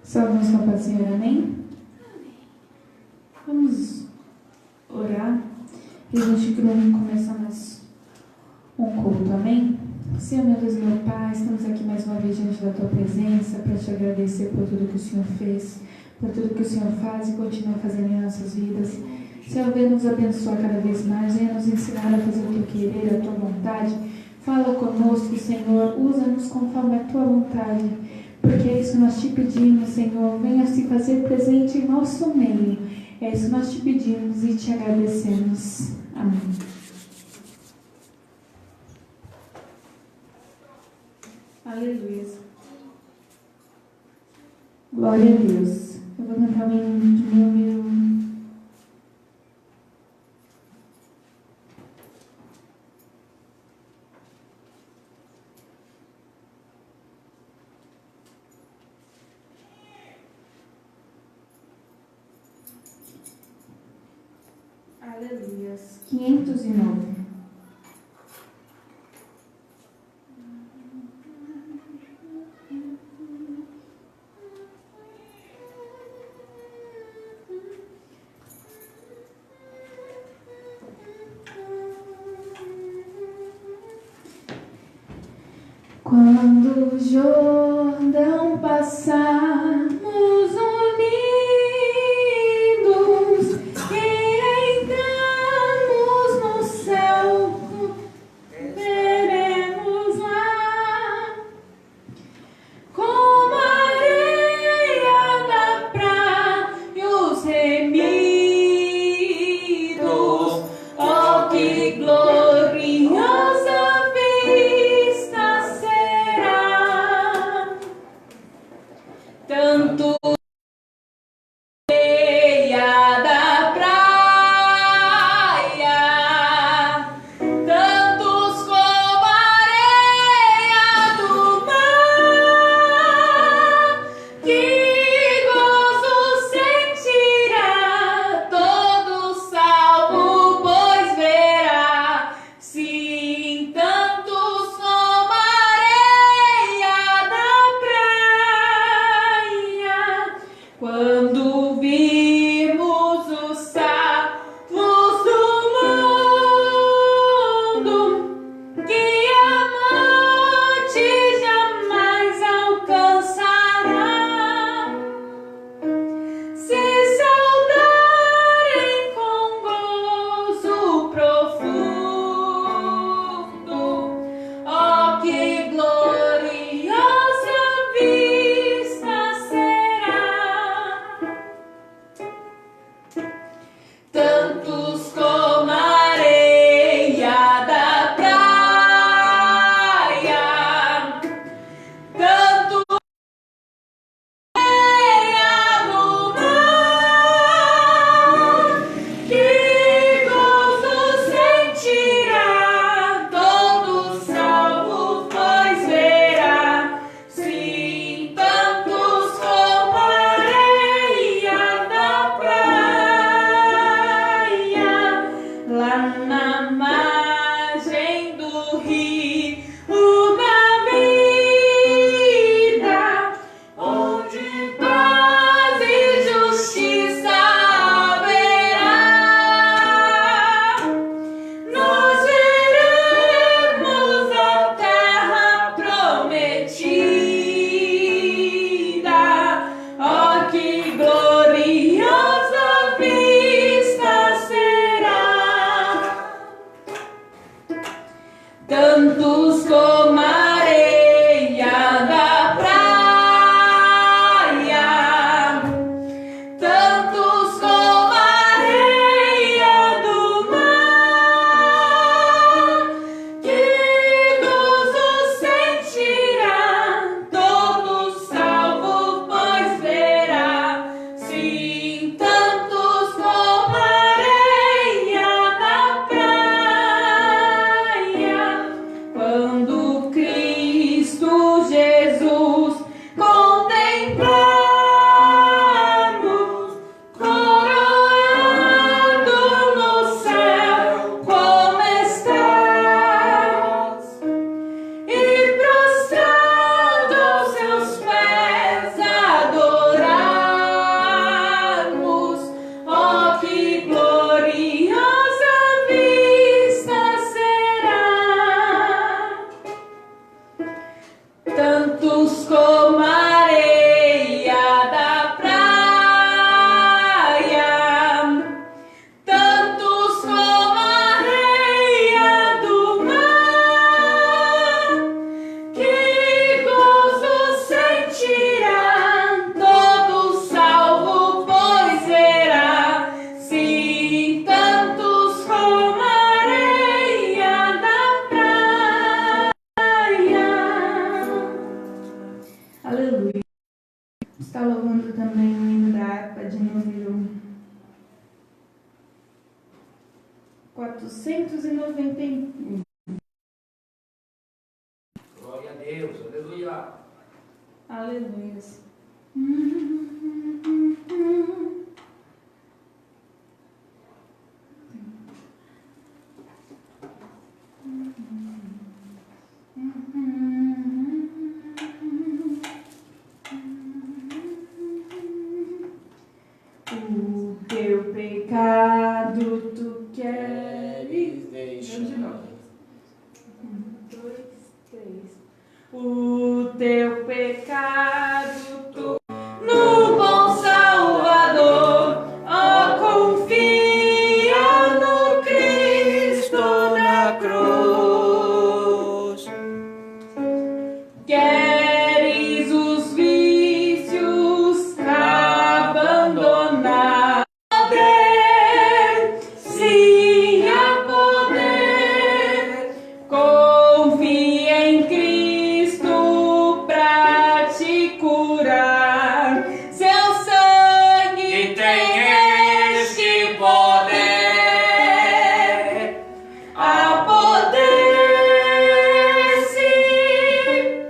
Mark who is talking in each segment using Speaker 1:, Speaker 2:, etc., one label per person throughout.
Speaker 1: Salvamos com a paz, Senhor, amém? Vamos orar e a gente começar mais um culto, amém? Senhor, meu Deus, meu Pai, estamos aqui mais uma vez diante da Tua presença para te agradecer por tudo que o Senhor fez, por tudo que o Senhor faz e continua fazendo em nossas vidas. Senhor, venha nos abençoar cada vez mais, venha nos ensinar a fazer o Teu querer, a Tua vontade. Fala conosco, Senhor, usa-nos conforme a Tua vontade, porque é isso que nós te pedimos, Senhor. Venha se fazer presente em nosso meio. É isso que nós te pedimos e te agradecemos. Amém. Aleluia. Glória a Deus. Eu vou cantar o número. Aleluia. 509. Quando o Jordão passarmos unidos e entrarmos no céu, veremos lá como a areia da praia os remidos. Oh, que gloriosa vista será! Tanto areia da praia, tantos como a areia do mar, que gozo sentirá todo salvo, pois verá, sim, tantos como a areia da praia. Quando vimos os salvos do mundo, que a morte jamais alcançará, se saudarem com gozo profundo, oh, que gloriosa vista será! Tantos como a areia da praia, tanto areia do mar, que gozo sentirá todo salvo, pois verá, sim, tantos como a areia da praia, lá na margem do rio da vida, onde paz e justiça haverá, nós veremos a terra prometida. Oh, que gloriosa vista será! Tantos como a areia da praia, tantos como a areia do mar, que gozo sentirá todo salvo, pois verá, sim, tantos como a areia da praia. Quando 491.
Speaker 2: Glória a Deus, aleluia.
Speaker 1: Aleluia. O teu pecado tu queres deixar. De novo. 1, 2, 3. O teu pecado tu no bom Salvador, ó, confia no Cristo na cruz. Queres os vícios abandonar? Poder, sim, há poder. Confia em Cristo pra te curar. Seu sangue tem este poder. Há poder, sim,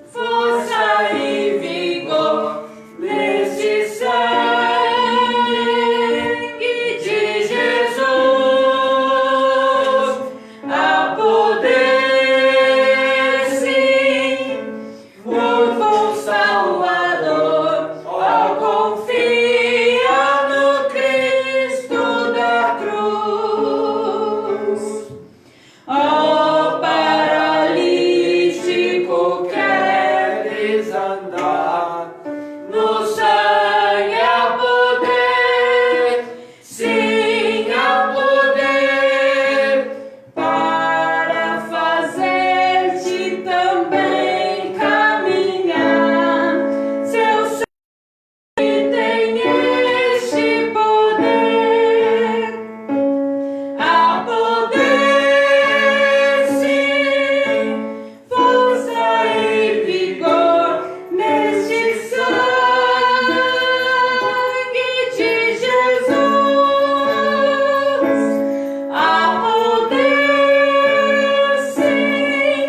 Speaker 1: força e vigor neste sangue de Jesus. Há poder, sim, no bom Salvador. Ó, confia no Cristo da cruz. Ó, paralítico, queres andar? No sangue há poder, sim, há poder, para fazer-te também caminhar. Seu sangue tem este poder. Há poder, sim, força e vigor neste sangue de Jesus. Há poder, sim,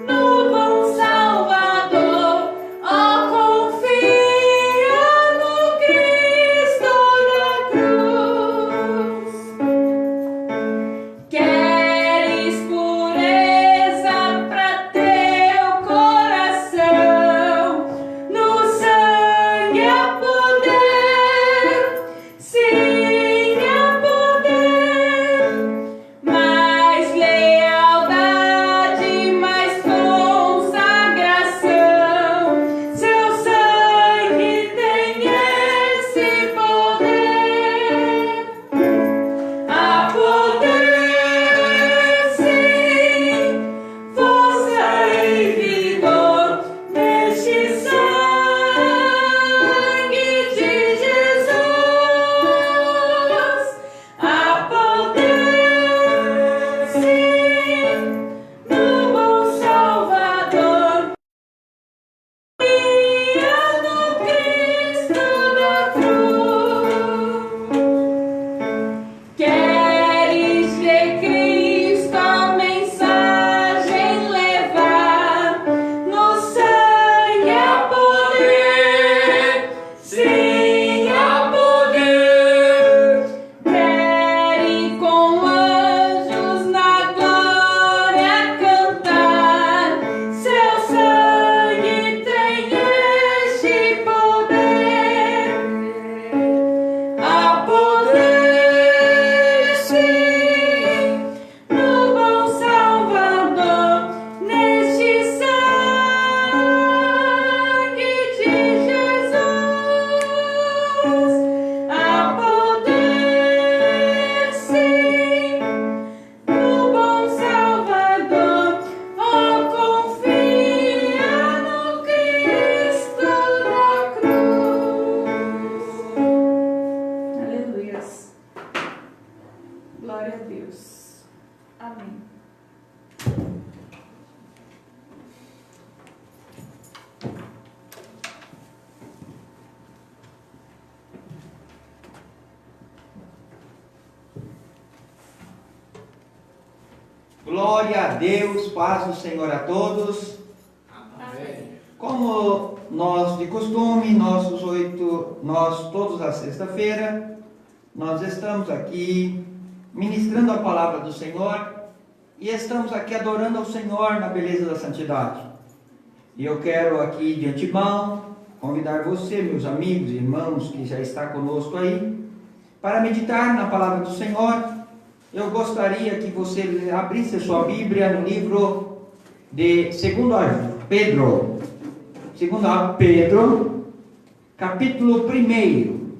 Speaker 1: no bom Salvador. Ó, confia no Cristo da cruz. Queres pureza pra teu coração? No sangue há poder, sim, há poder. Mais lealdade, mais consagração. Seu sangue tem esse poder. Há poder, sim, força e vigor neste sangue de Jesus. Há poder, sim, no bom Salvador. Confia no Cristo da cruz. Queres de Cristo a mensagem levar? No sangue há poder, sim, há poder. Queres com anjos na glória cantar? Seu sangue tem este poder. Há poder, sim, no bom Salvador, neste sangue de Jesus. Há poder, sim, no bom Salvador. Oh, confia no Cristo da cruz. Aleluias. Glória a Deus. Amém.
Speaker 3: Glória a Deus, paz do Senhor a todos.
Speaker 2: Amém.
Speaker 3: Como nós de costume, nós todos à sexta-feira, nós estamos aqui ministrando a palavra do Senhor e estamos aqui adorando ao Senhor na beleza da santidade. E eu quero aqui de antemão convidar você, meus amigos e irmãos que já está conosco aí, para meditar na palavra do Senhor. Eu gostaria que você abrisse a sua Bíblia no livro de 2 Pedro, capítulo 1.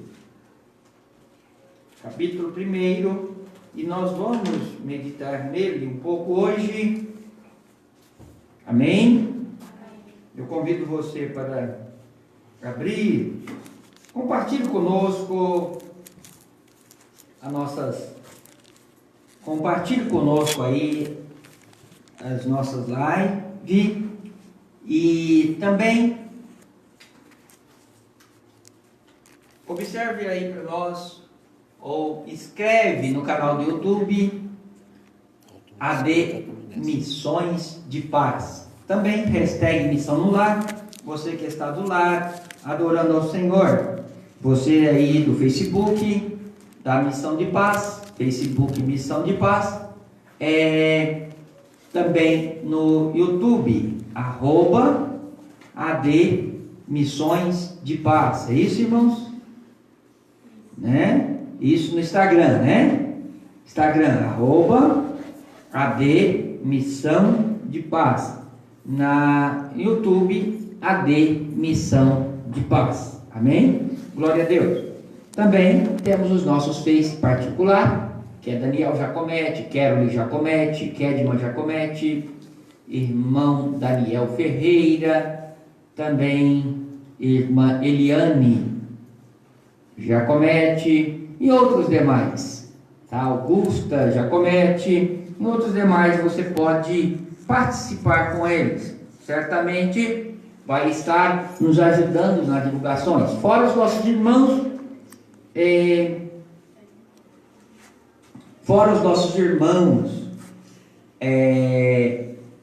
Speaker 3: Capítulo 1, e nós vamos meditar nele um pouco hoje. Amém? Eu convido você para abrir, compartilhe conosco aí as nossas lives e também observe aí para nós ou escreve no canal do YouTube AD Missões de Paz. Também hashtag Missão no Lar, você que está do lar, adorando ao Senhor. Você aí do Facebook, da Missão de Paz, Facebook Missão de Paz. Também no YouTube, @AD Missões de Paz. É isso, irmãos? Né? Isso no Instagram, né? Instagram, @AD Missão de Paz. Na YouTube, AD Missão de Paz. Amém? Glória a Deus. Também temos os nossos Face particular, que é Daniel Jacomete, Keroli Jacomete, Kedman Jacomete, irmão Daniel Ferreira, também irmã Eliane Jacomete e outros demais, tá? Augusta Jacomete e outros demais. Você pode participar com eles, certamente vai estar nos ajudando nas divulgações. Fora os nossos irmãos,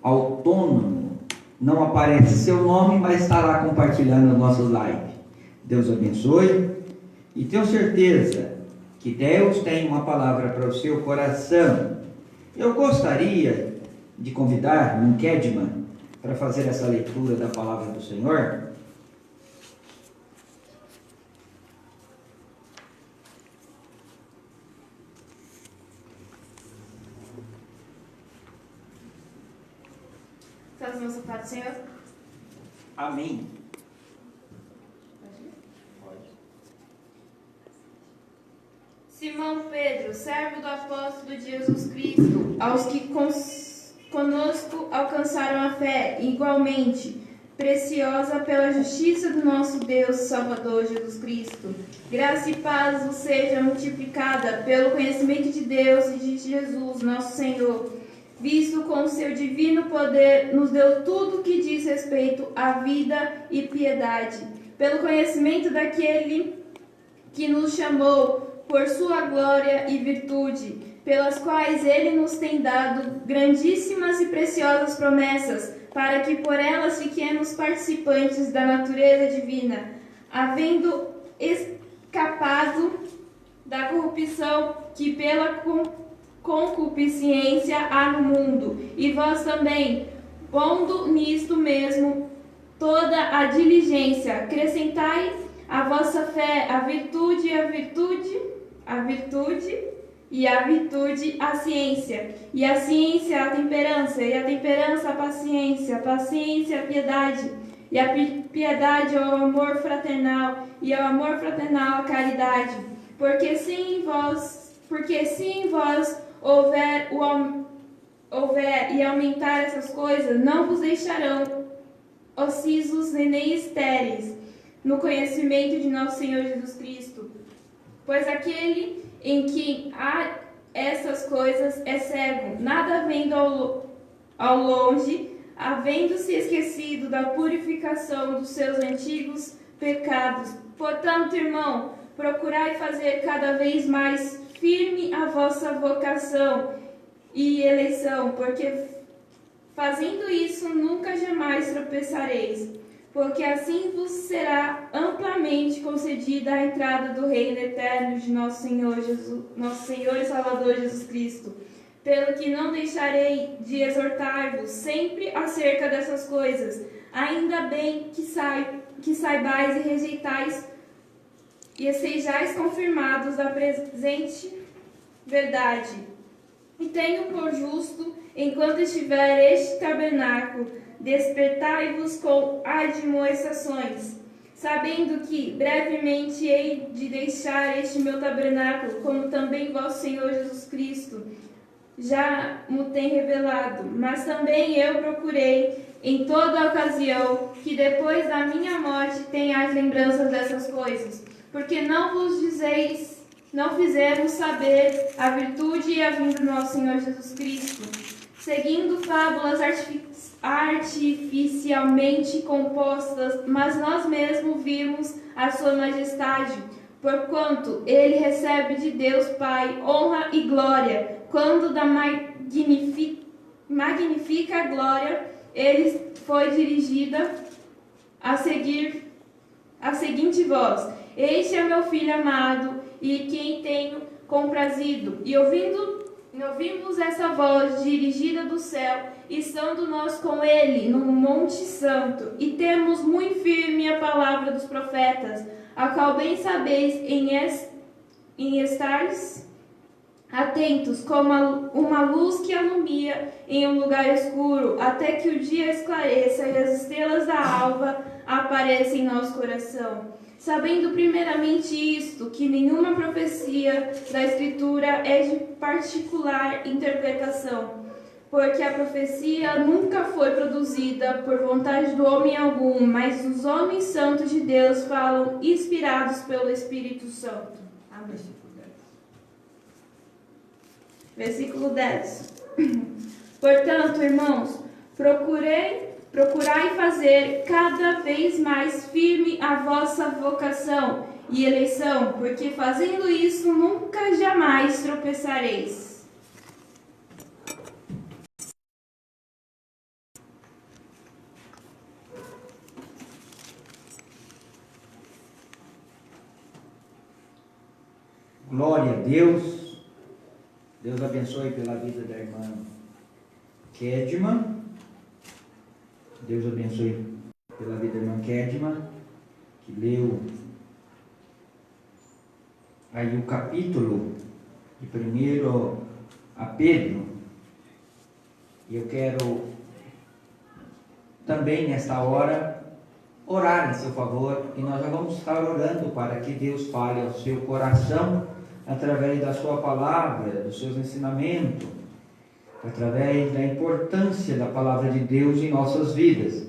Speaker 3: autônomo, não aparece seu nome, mas está lá compartilhando as nossas lives. Deus abençoe e tenho certeza que Deus tem uma palavra para o seu coração. Eu gostaria de convidar um Kedman para fazer essa leitura da palavra do Senhor.
Speaker 1: Estamos no sapato, Senhor?
Speaker 3: Amém.
Speaker 1: Simão Pedro, servo do apóstolo de Jesus Cristo, aos que conosco alcançaram a fé, igualmente preciosa pela justiça do nosso Deus Salvador Jesus Cristo. Graça e paz vos seja multiplicada pelo conhecimento de Deus e de Jesus, nosso Senhor, visto com o seu divino poder nos deu tudo que diz respeito à vida e piedade, pelo conhecimento daquele que nos chamou por sua glória e virtude, pelas quais ele nos tem dado grandíssimas e preciosas promessas, para que por elas fiquemos participantes da natureza divina, havendo escapado da corrupção que pela concupiscência há no mundo, e vós também, pondo nisto mesmo toda a diligência, acrescentai à vossa fé a virtude, e a virtude a ciência, e a ciência a temperança, e a temperança a paciência a piedade, e a piedade ao amor fraternal, e ao amor fraternal a caridade, porque se em vós houver e aumentar essas coisas, não vos deixarão ocisos nem estéreis no conhecimento de nosso Senhor Jesus Cristo. Pois aquele em que há essas coisas é cego, nada vendo ao longe, havendo-se esquecido da purificação dos seus antigos pecados. Portanto, irmão, procurai fazer cada vez mais firme a vossa vocação,
Speaker 4: e eleição, porque fazendo isso nunca jamais tropeçareis, porque assim vos será amplamente concedida a entrada do reino eterno de nosso Senhor e Salvador Jesus Cristo. Pelo que não deixarei de exortar-vos sempre acerca dessas coisas, ainda bem que saibais e rejeitais e sejais confirmados da presente verdade. E tenho por justo, enquanto estiver este tabernáculo, despertai-vos com admoestações, sabendo que brevemente hei de deixar este meu tabernáculo, como também vosso Senhor Jesus Cristo já me tem revelado. Mas também eu procurei em toda ocasião que depois da minha morte tenhais lembranças dessas coisas, porque não fizemos saber a virtude e a vinda do nosso Senhor Jesus Cristo, seguindo fábulas artificialmente compostas, mas nós mesmos vimos a sua majestade, porquanto ele recebe de Deus Pai honra e glória, quando da magnifica glória ele foi dirigida a seguinte voz: este é meu filho amado, e quem tenho comprazido. E ouvimos essa voz dirigida do céu, estando nós com ele no Monte Santo, e temos muito firme a palavra dos profetas, a qual bem sabeis em estares atentos, como uma luz que alumia em um lugar escuro, até que o dia esclareça e as estrelas da alva apareçam em nosso coração. Sabendo primeiramente isto, que nenhuma profecia da Escritura é de particular interpretação, porque a profecia nunca foi produzida por vontade do homem algum, mas os homens santos de Deus falam inspirados pelo Espírito Santo. Amém. Versículo 10. Portanto, irmãos, procurai fazer cada vez mais firme a vossa vocação e eleição, porque fazendo isso nunca jamais tropeçareis.
Speaker 3: Glória a Deus. Deus abençoe pela vida da irmã Kedma. Deus abençoe pela vida da irmã Kedma, que leu aí o capítulo de 1 a Pedro. E eu quero também nesta hora orar em seu favor, e nós já vamos estar orando para que Deus fale ao seu coração através da sua palavra, dos seus ensinamentos, através da importância da palavra de Deus em nossas vidas.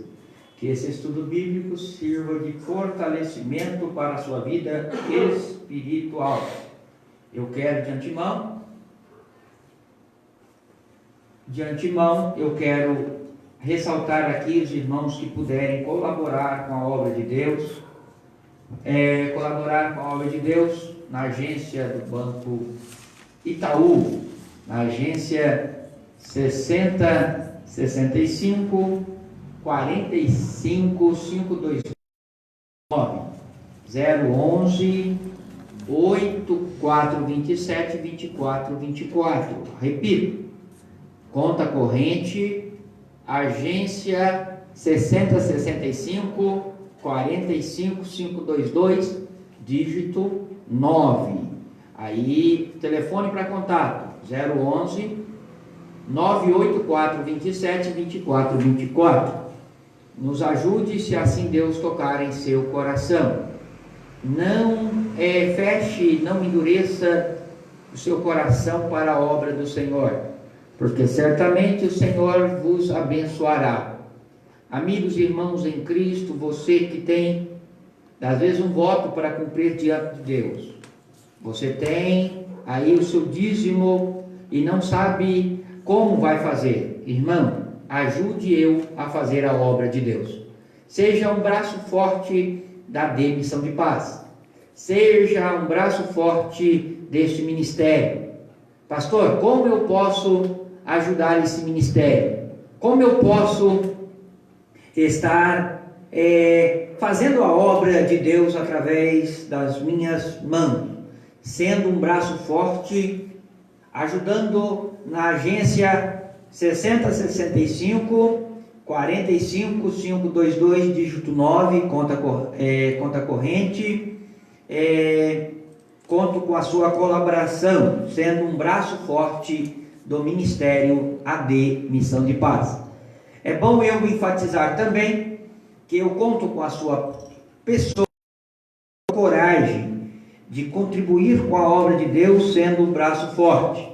Speaker 3: Que esse estudo bíblico sirva de fortalecimento para a sua vida espiritual. Eu quero de antemão, eu quero ressaltar aqui os irmãos que puderem colaborar com a obra de Deus, na agência do Banco Itaú, na agência 6065 45 529 011 8427 2424. Repito, conta corrente, agência 6065 45 522, dígito 9. Aí, telefone para contato 011 98427 2424. Nos ajude, se assim Deus tocar em seu coração. Não feche, não endureça o seu coração para a obra do Senhor, porque certamente o Senhor vos abençoará. Amigos e irmãos em Cristo, você que tem, às vezes, um voto para cumprir diante de Deus. Você tem aí o seu dízimo e não sabe como vai fazer. Irmão, ajude eu a fazer a obra de Deus. Seja um braço forte da Missão de Paz. Seja um braço forte deste ministério. Pastor, como eu posso
Speaker 5: ajudar esse ministério? Como eu posso estar fazendo a obra de Deus através das minhas mãos, sendo um braço forte, ajudando na agência 6065 45 522 dígito 9, conta corrente. Conto com a sua colaboração, sendo um braço forte do Ministério AD Missão de Paz. É bom eu enfatizar também que eu conto com a sua pessoa, coragem de contribuir com a obra de Deus, sendo um braço forte,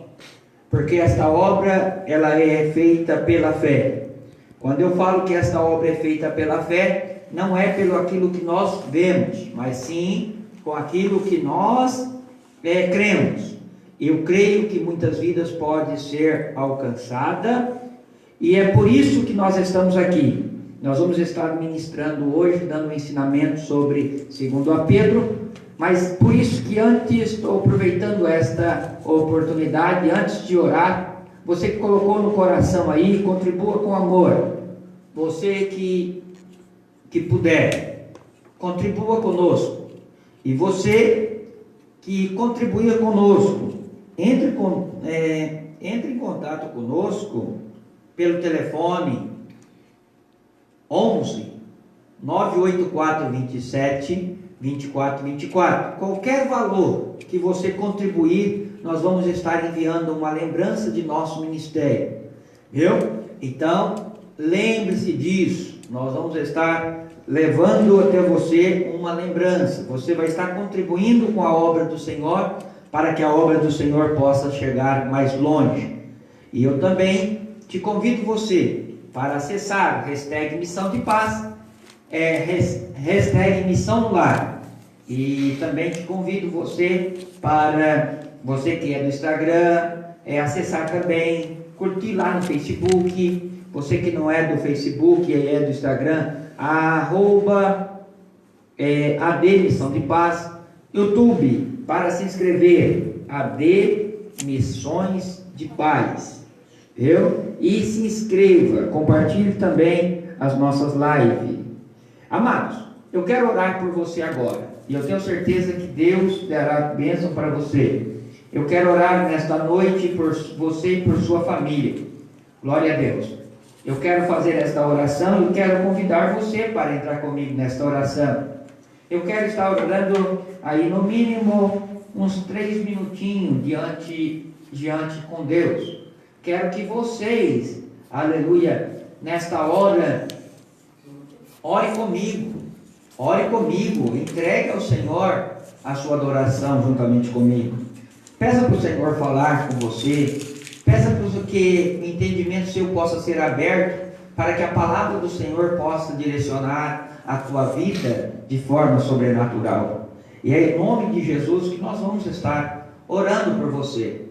Speaker 5: porque esta obra ela é feita pela fé. Quando eu falo que esta obra é feita pela fé, não é pelo aquilo que nós vemos, mas sim com aquilo que nós cremos. Eu creio que muitas vidas podem ser alcançadas, e é por isso que nós estamos aqui. Nós vamos estar ministrando hoje, dando um ensinamento sobre 2 Pedro, mas por isso que antes, estou aproveitando esta oportunidade, antes de orar, você que colocou no coração aí, contribua com amor. Você que puder, contribua conosco. E você que contribuir conosco, entre em contato conosco pelo telefone 11 984 27 24 24. Qualquer valor que você contribuir, nós vamos estar enviando uma lembrança de nosso ministério, viu? Então, lembre-se disso. Nós vamos estar levando até você uma lembrança. Você vai estar contribuindo com a obra do Senhor, para que a obra do Senhor possa chegar mais longe. E eu também te convido você para acessar hashtag Missão de Paz, hashtag Missão no Lar. E também te convido você, para você que é do Instagram, acessar também, curtir lá no Facebook. Você que não é do Facebook e é do Instagram, @AD Missão de Paz. YouTube, para se inscrever, AD Missões de Paz, viu? E se inscreva, compartilhe também as nossas lives. Amados, eu quero orar por você agora, e eu tenho certeza que Deus dará bênção para você. Eu quero orar nesta noite por você e por sua família. Glória a Deus. Eu quero fazer esta oração e quero convidar você para entrar comigo nesta oração. Eu quero estar orando aí no mínimo uns 3 minutinhos diante com Deus. Quero que vocês, aleluia, nesta hora, ore comigo, entregue ao Senhor a sua adoração juntamente comigo. Peça para o Senhor falar com você, peça para que o entendimento seu possa ser aberto, para que a palavra do Senhor possa direcionar a tua vida de forma sobrenatural. E é em nome de Jesus que nós vamos estar orando por você.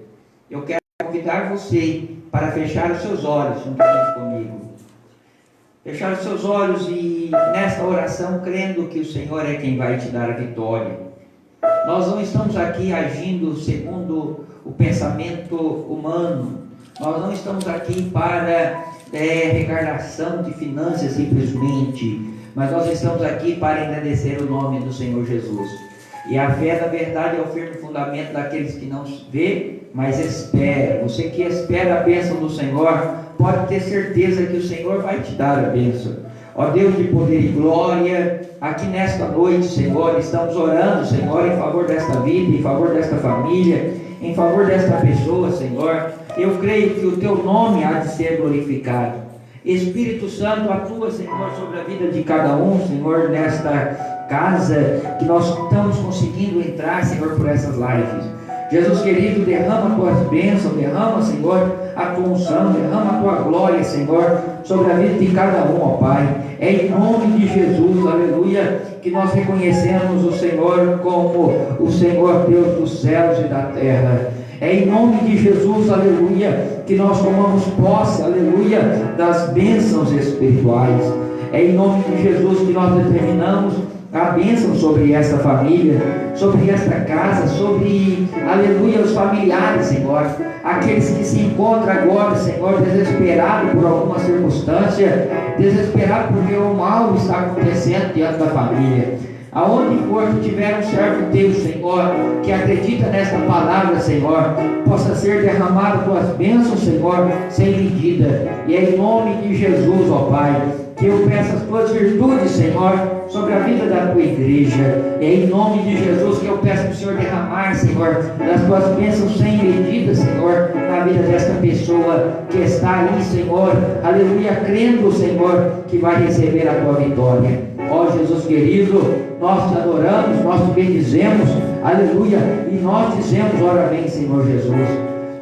Speaker 5: Eu quero convidar você para fechar os seus olhos juntamente comigo. Fechar os seus olhos e nesta oração crendo que o Senhor é quem vai te dar a vitória. Nós não estamos aqui agindo segundo o pensamento humano. Nós não estamos aqui para arrecadação de finanças simplesmente, mas nós estamos aqui para agradecer o nome do Senhor Jesus. E a fé, na verdade, é o firme fundamento daqueles que não vê, mas espera. Você que espera a bênção do Senhor, pode ter certeza que o Senhor vai te dar a bênção. Ó Deus de poder e glória, aqui nesta noite, Senhor, estamos orando, Senhor, em favor desta vida, em favor desta família, em favor desta pessoa, Senhor. Eu creio que o Teu nome há de ser glorificado. Espírito Santo, atua, Senhor, sobre a vida de cada um, Senhor, nesta casa, que nós estamos conseguindo entrar, Senhor, por essas lives. Jesus querido, derrama as tuas bênçãos, derrama, Senhor, a tua unção, derrama a tua glória, Senhor, sobre a vida de cada um, ó Pai. É em nome de Jesus, aleluia, que nós reconhecemos o Senhor como o Senhor Deus dos céus e da terra. É em nome de Jesus, aleluia, que nós tomamos posse, aleluia, das bênçãos espirituais. É em nome de Jesus que nós determinamos a bênção sobre esta família, sobre esta casa, sobre, aleluia, os familiares, Senhor. aqueles que se encontram agora, Senhor, desesperados por alguma circunstância, desesperados porque o mal está acontecendo diante da família. Aonde for que tiver um servo teu, Senhor, que acredita nesta palavra, Senhor, possa ser derramado tuas bênçãos, Senhor, sem medida. E é em nome de Jesus, ó Pai, que eu peço as tuas virtudes, Senhor, sobre a vida da tua igreja. É em nome de Jesus que eu peço para o Senhor derramar, Senhor, das tuas bênçãos sem medida, Senhor, na vida desta pessoa que está ali, Senhor, aleluia, crendo, Senhor, que vai receber a tua vitória. Ó Jesus querido, nós te adoramos, nós te bendizemos, aleluia, e nós dizemos, ora bem, Senhor Jesus.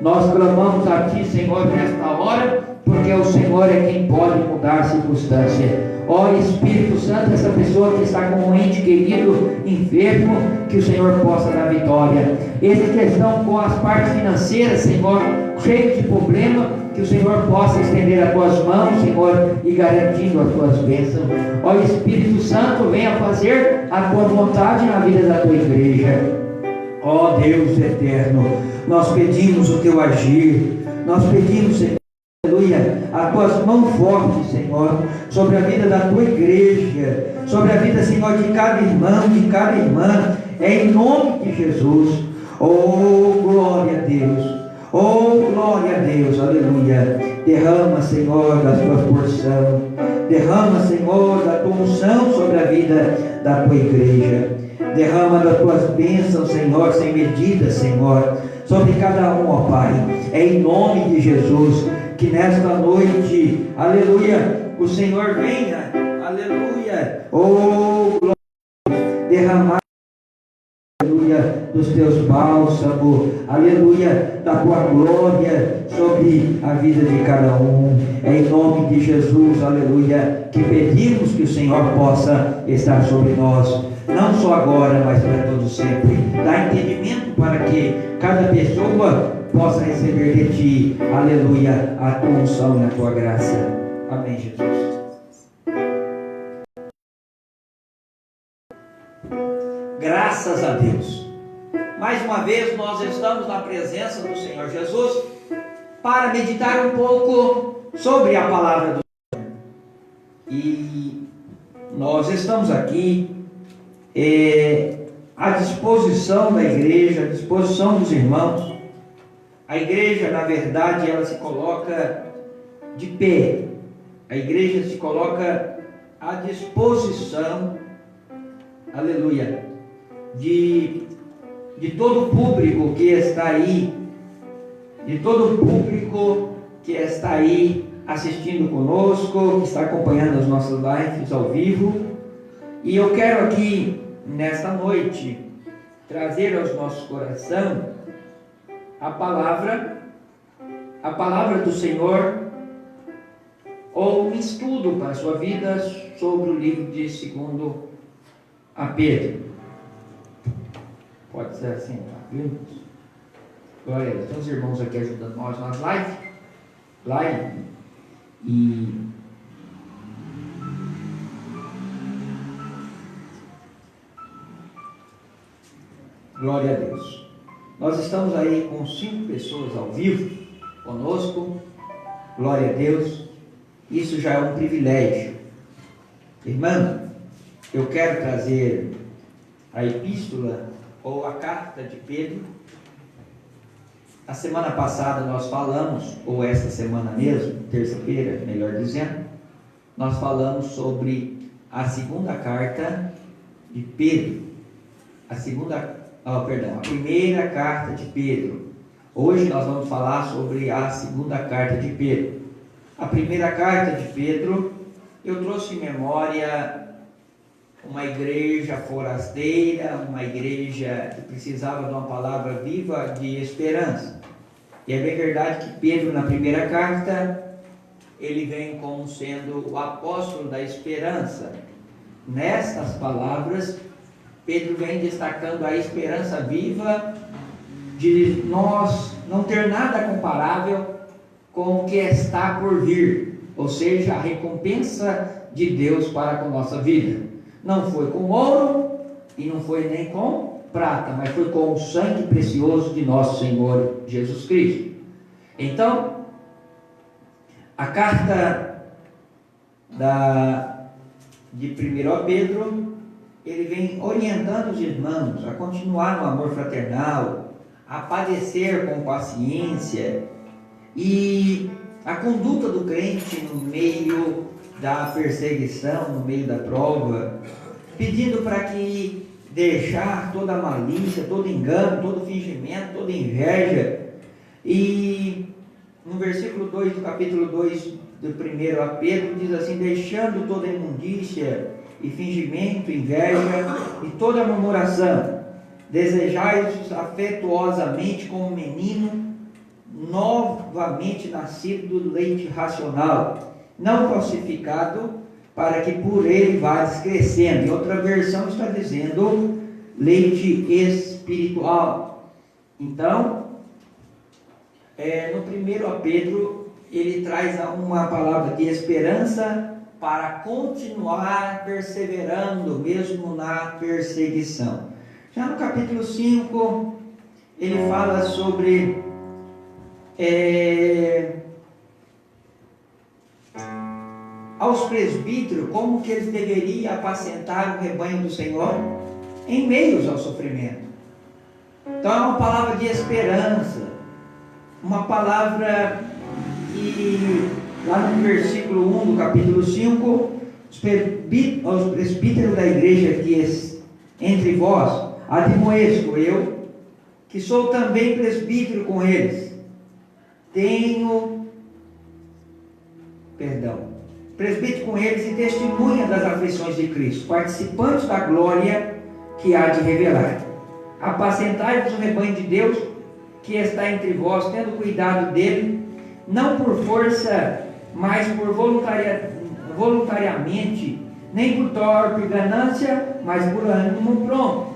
Speaker 5: Nós clamamos a ti, Senhor, nesta hora, porque o Senhor é quem pode mudar a circunstância. Ó Espírito Santo, essa pessoa que está com um ente querido enfermo, que o Senhor possa dar vitória. Esses que estão com as partes financeiras, Senhor, cheios de problema, que o Senhor possa estender as tuas mãos, Senhor, e garantindo as tuas bênçãos. Ó Espírito Santo, venha fazer a tua vontade na vida da tua igreja. Ó Deus eterno, nós pedimos o teu agir, nós pedimos, Senhor, aleluia, as tuas mãos fortes, Senhor, sobre a vida da tua igreja, sobre a vida, Senhor, de cada irmão, de cada irmã, é em nome de Jesus. Oh, glória a Deus. Oh, glória a Deus, aleluia. Derrama, Senhor, da tua porção, derrama, Senhor, da tua unção sobre a vida da tua igreja, derrama das tuas bênçãos, Senhor, sem medida, Senhor, sobre cada um, ó Pai, é em nome de Jesus, que nesta noite, aleluia, o Senhor venha, aleluia, oh, glória, derramar, aleluia, dos teus bálsamos, aleluia, da tua glória sobre a vida de cada um. É em nome de Jesus, aleluia, que pedimos que o Senhor possa estar sobre nós, não só agora, mas para todo sempre. Dá entendimento para que cada pessoa possa receber de ti, aleluia, a tua unção e a tua graça. Amém, Jesus. Graças a Deus. Mais uma vez nós estamos na presença do Senhor Jesus para meditar um pouco sobre a palavra do Senhor. E nós estamos aqui à disposição da igreja, à disposição dos irmãos. A igreja, na verdade, ela se coloca de pé. A igreja se coloca à disposição, aleluia, de todo o público que está aí, de todo o público que está aí assistindo conosco, que está acompanhando as nossas lives ao vivo. E eu quero aqui, nesta noite, trazer aos nossos corações a palavra do Senhor, ou um estudo para a sua vida sobre o livro de 2 a Pedro. Pode ser assim, tá? Glória a Deus. Tem os irmãos aqui ajudando nós nas live. E glória a Deus. Nós estamos aí com 5 pessoas ao vivo conosco. Glória a Deus. Isso já é um privilégio. Irmã, eu quero trazer a epístola ou a carta de Pedro. A semana passada nós falamos, ou esta semana mesmo, terça-feira, melhor dizendo, nós falamos sobre a segunda carta de Pedro. A primeira carta de Pedro. Hoje nós vamos falar sobre a segunda carta de Pedro. A primeira carta de Pedro, eu trouxe em memória uma igreja forasteira, uma igreja que precisava de uma palavra viva de esperança. E é bem verdade que Pedro, na primeira carta, ele vem como sendo o apóstolo da esperança. Nestas palavras, Pedro vem destacando a esperança viva de nós não ter nada comparável com o que está por vir, ou seja, a recompensa de Deus para com nossa vida. Não foi com ouro e não foi nem com prata, mas foi com o sangue precioso de nosso Senhor Jesus Cristo. Então, a carta de 1 Pedro, ele vem orientando os irmãos a continuar no amor fraternal, a padecer com paciência, e a conduta do crente no meio da perseguição, no meio da prova, pedindo para que deixar toda a malícia, todo engano, todo fingimento, toda inveja. E no versículo 2 do capítulo 2 do 1 Pedro diz assim: deixando toda imundícia e fingimento, inveja e toda murmuração, desejai-os afetuosamente como menino novamente nascido do leite racional, não falsificado, para que por ele vás crescendo. Em outra versão está dizendo leite espiritual. Então, no 1 Pedro, ele traz uma palavra de esperança para continuar perseverando, mesmo na perseguição. Já no capítulo 5, ele fala sobre aos presbíteros, como que eles deveriam apacentar o rebanho do Senhor em meio ao sofrimento. Então é uma palavra de esperança, uma palavra que lá no versículo 1 do capítulo 5, os presbíteros da igreja que entre vós, admoesto eu, que sou também presbítero com eles, presbítero com eles e testemunha das aflições de Cristo, participantes da glória que há de revelar. Apacentai-vos o rebanho de Deus que está entre vós, tendo cuidado dele, não por força, mas por voluntariamente, nem por torpe ganância, mas por ânimo pronto,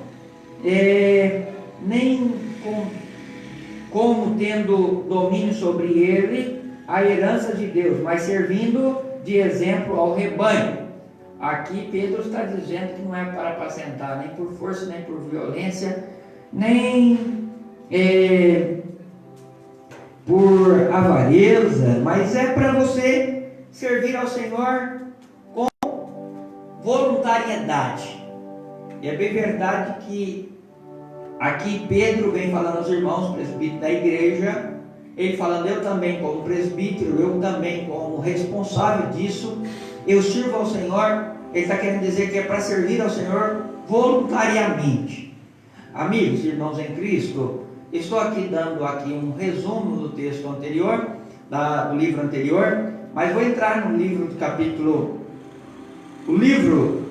Speaker 5: nem como tendo domínio sobre ele a herança de Deus, mas servindo de exemplo ao rebanho. Aqui Pedro está dizendo que não é para apacentar nem por força, nem por violência, nem por avareza, mas é para você servir ao Senhor com voluntariedade. E é bem verdade que aqui Pedro vem falando aos irmãos presbíteros da igreja, ele falando: eu também como presbítero, eu também como responsável disso, eu sirvo ao Senhor. Ele está querendo dizer que é para servir ao Senhor voluntariamente. Amigos, irmãos em Cristo, estou aqui dando um resumo do texto anterior, do livro anterior, mas vou entrar no livro do capítulo, o livro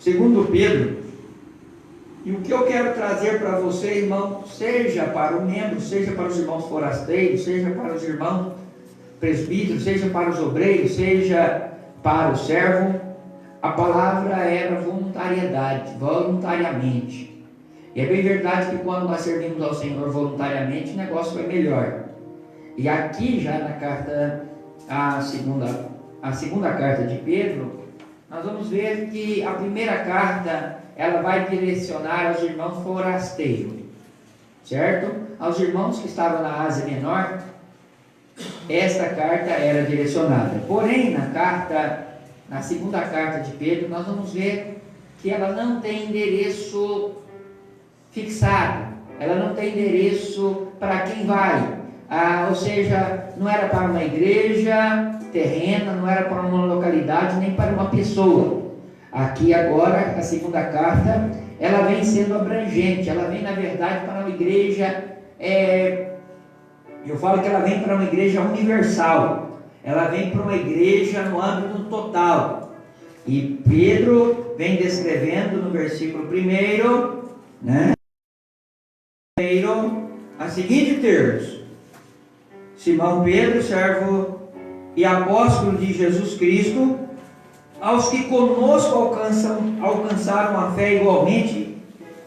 Speaker 5: 2 Pedro, e o que eu quero trazer para você, irmão, seja para o membro, seja para os irmãos forasteiros, seja para os irmãos presbíteros, seja para os obreiros, seja para o servo, a palavra era voluntariamente. E é bem verdade que quando nós servimos ao Senhor voluntariamente, o negócio vai melhor. E aqui já na carta, a segunda carta de Pedro, nós vamos ver que a primeira carta, ela vai direcionar aos irmãos forasteiros, certo? Aos irmãos que estavam na Ásia Menor, esta carta era direcionada. Porém, na segunda carta de Pedro, nós vamos ver que ela não tem endereço fixado, ela não tem endereço para quem vai, ou seja, não era para uma igreja terrena, não era para uma localidade, nem para uma pessoa. Aqui agora, a segunda carta, ela vem sendo abrangente, ela vem na verdade para uma igreja, eu falo que ela vem para uma igreja universal, ela vem para uma igreja no âmbito total. E Pedro vem descrevendo no versículo 1, né? A seguinte termos: Simão Pedro, servo e apóstolo de Jesus Cristo, aos que conosco alcançaram a fé igualmente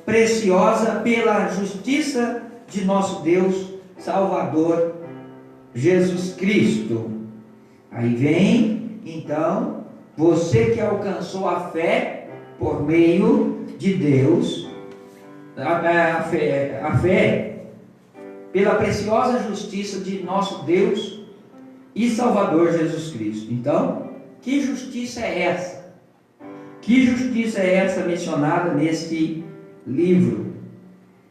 Speaker 5: preciosa pela justiça de nosso Deus Salvador Jesus Cristo. Aí vem então você que alcançou a fé por meio de Deus. A fé pela preciosa justiça de nosso Deus e Salvador Jesus Cristo. Então, que justiça é essa? Que justiça é essa mencionada neste livro?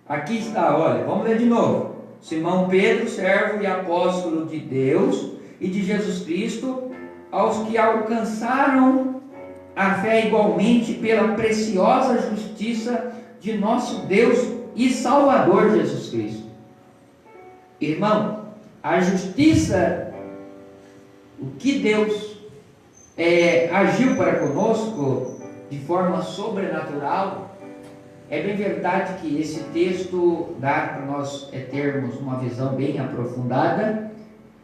Speaker 5: Aqui está, olha, vamos ler de novo. Simão Pedro, servo e apóstolo de Deus e de Jesus Cristo, aos que alcançaram a fé igualmente pela preciosa justiça de nosso Deus e Salvador Jesus Cristo. Irmão, a justiça, o que Deus agiu para conosco de forma sobrenatural, é bem verdade que esse texto dá para nós termos uma visão bem aprofundada,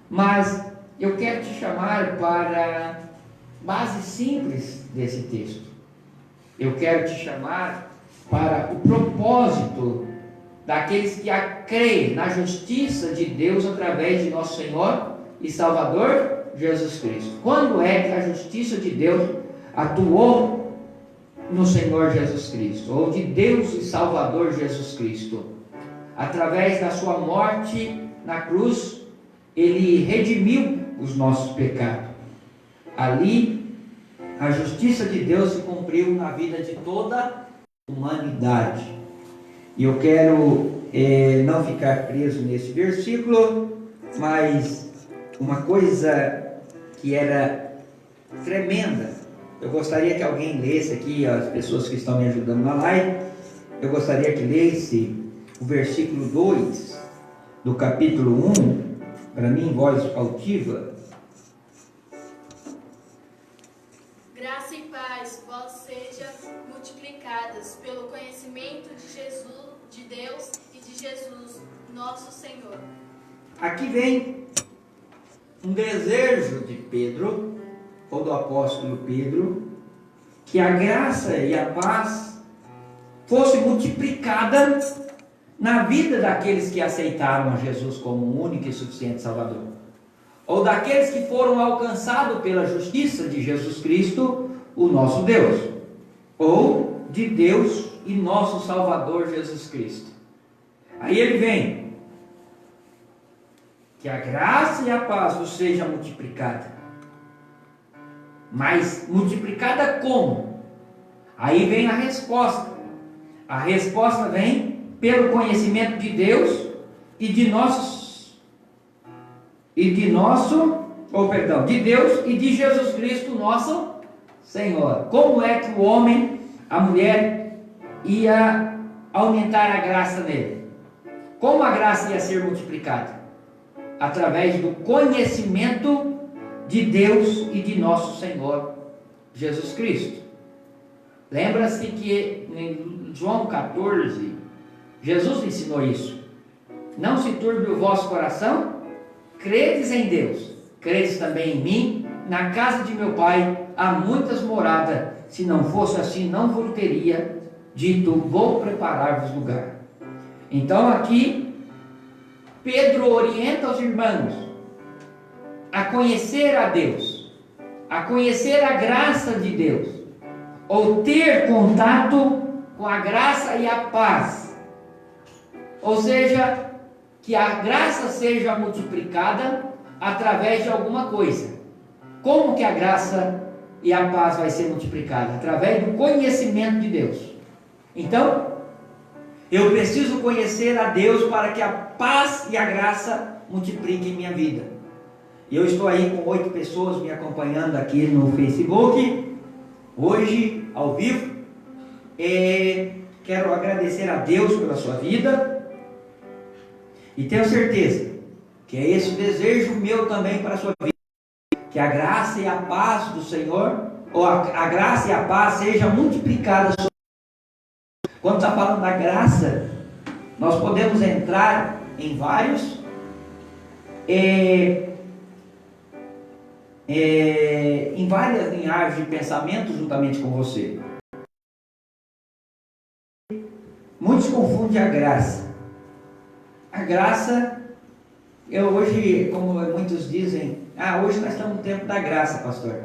Speaker 5: mas eu quero te chamar para a base simples desse texto. Eu quero te chamar para o propósito daqueles que creem na justiça de Deus através de nosso Senhor e Salvador Jesus Cristo. Quando é que a justiça de Deus atuou no Senhor Jesus Cristo, ou de Deus e Salvador Jesus Cristo? Através da sua morte na cruz, Ele redimiu os nossos pecados. Ali, a justiça de Deus se cumpriu na vida de toda a humanidade. E eu quero não ficar preso nesse versículo, mas uma coisa que era tremenda, eu gostaria que alguém lesse aqui, as pessoas que estão me ajudando na live, eu gostaria que lesse o versículo 2 do capítulo 1, para mim em voz altiva.
Speaker 6: Graça e paz vós sejam multiplicadas pelo conhecimento de Jesus, de Deus e de Jesus, nosso Senhor.
Speaker 5: Aqui vem um desejo de Pedro, ou do apóstolo Pedro, que a graça e a paz fosse multiplicada na vida daqueles que aceitaram a Jesus como o único e suficiente Salvador, ou daqueles que foram alcançados pela justiça de Jesus Cristo, o nosso Deus, ou de Deus e nosso Salvador Jesus Cristo. Aí ele vem: que a graça e a paz vos seja multiplicada. Mas multiplicada como? Aí vem a resposta. A resposta vem pelo conhecimento de Deus e de Deus e de Jesus Cristo, nosso Senhor. Como é que o homem, a mulher, ia aumentar a graça nele? Como a graça ia ser multiplicada? Através do conhecimento de Deus e de nosso Senhor Jesus Cristo. Lembra-se que em João 14, Jesus ensinou isso: não se turbe o vosso coração, credes em Deus, credes também em mim. Na casa de meu Pai há muitas moradas, se não fosse assim não vos teria dito, vou preparar-vos lugar. Então aqui Pedro orienta os irmãos a conhecer a Deus, a conhecer a graça de Deus, ou ter contato com a graça e a paz, ou seja, que a graça seja multiplicada através de alguma coisa. Como que a graça e a paz vai ser multiplicada? Através do conhecimento de Deus. Então, eu preciso conhecer a Deus para que a paz e a graça multipliquem em minha vida. Eu estou aí com 8 pessoas me acompanhando aqui no Facebook, hoje, ao vivo. Quero agradecer a Deus pela sua vida, e tenho certeza que é esse o desejo meu também para a sua vida, que a graça e a paz do Senhor, ou a graça e a paz seja multiplicada. Quando está falando da graça, nós podemos entrar em vários em várias linhagens de pensamento juntamente com você. Muitos confundem a graça. A graça, hoje, como muitos dizem, hoje nós estamos no tempo da graça, pastor.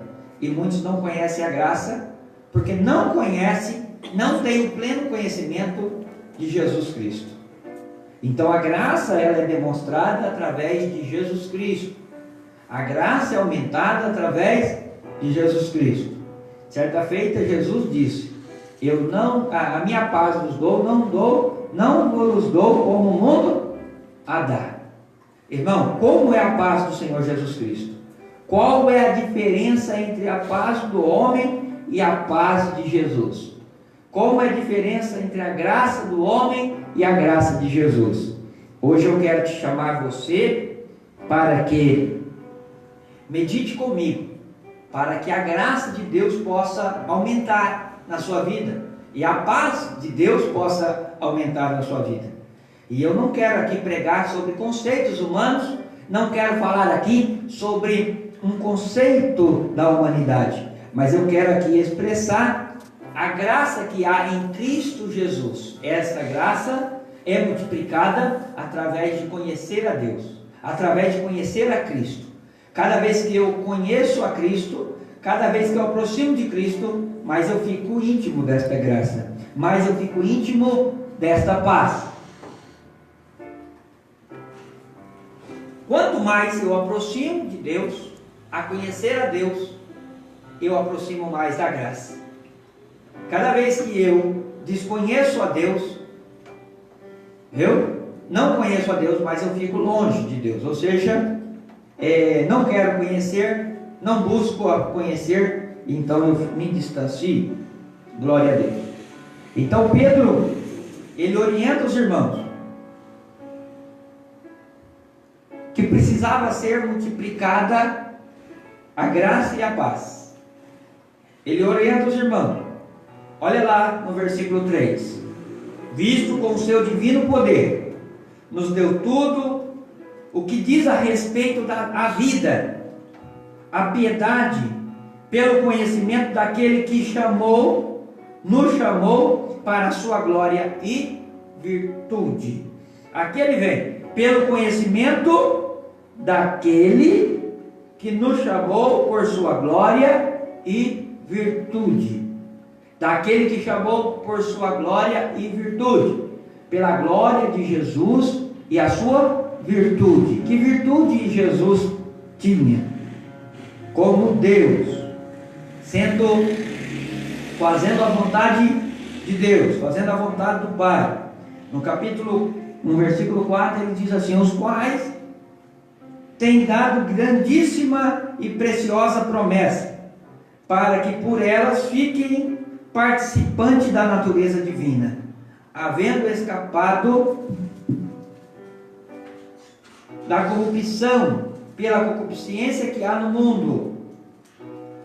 Speaker 5: E muitos não conhecem a graça, porque não conhecem, não têm o pleno conhecimento de Jesus Cristo. Então a graça ela é demonstrada através de Jesus Cristo. A graça é aumentada através de Jesus Cristo. Certa feita Jesus disse: a minha paz vos dou, não vos dou como o mundo a dar. Irmão, como é a paz do Senhor Jesus Cristo? Qual é a diferença entre a paz do homem e a paz de Jesus? Qual é a diferença entre a graça do homem e a graça de Jesus? Hoje eu quero te chamar você para que medite comigo, para que a graça de Deus possa aumentar na sua vida e a paz de Deus possa aumentar na sua vida. E eu não quero aqui pregar sobre conceitos humanos, não quero falar aqui sobre um conceito da humanidade, mas eu quero aqui expressar a graça que há em Cristo Jesus. Essa graça é multiplicada através de conhecer a Deus, através de conhecer a Cristo. Cada vez que eu conheço a Cristo, cada vez que eu aproximo de Cristo, mais eu fico íntimo desta graça, mais eu fico íntimo desta paz. Quanto mais eu aproximo de Deus, a conhecer a Deus, eu aproximo mais da graça. Cada vez que eu desconheço a Deus, eu não conheço a Deus, mas eu fico longe de Deus. Ou seja, não quero conhecer, não busco conhecer, então eu me distancio. Glória a Deus. Então Pedro, ele orienta os irmãos que precisava ser multiplicada a graça e a paz. Ele orienta os irmãos. Olha lá no versículo 3. Visto com o seu divino poder, nos deu tudo o que diz a respeito da vida, a piedade, pelo conhecimento daquele que nos chamou para a sua glória e virtude. Aqui ele vem, pelo conhecimento daquele que nos chamou por sua glória e virtude. Daquele que chamou por sua glória e virtude. Pela glória de Jesus e a sua virtude. Que virtude Jesus tinha? Como Deus, fazendo a vontade de Deus, fazendo a vontade do Pai. No versículo 4 ele diz assim: os quais têm dado grandíssima e preciosa promessa, para que por elas fiquem participantes da natureza divina, havendo escapado da corrupção pela concupiscência que há no mundo.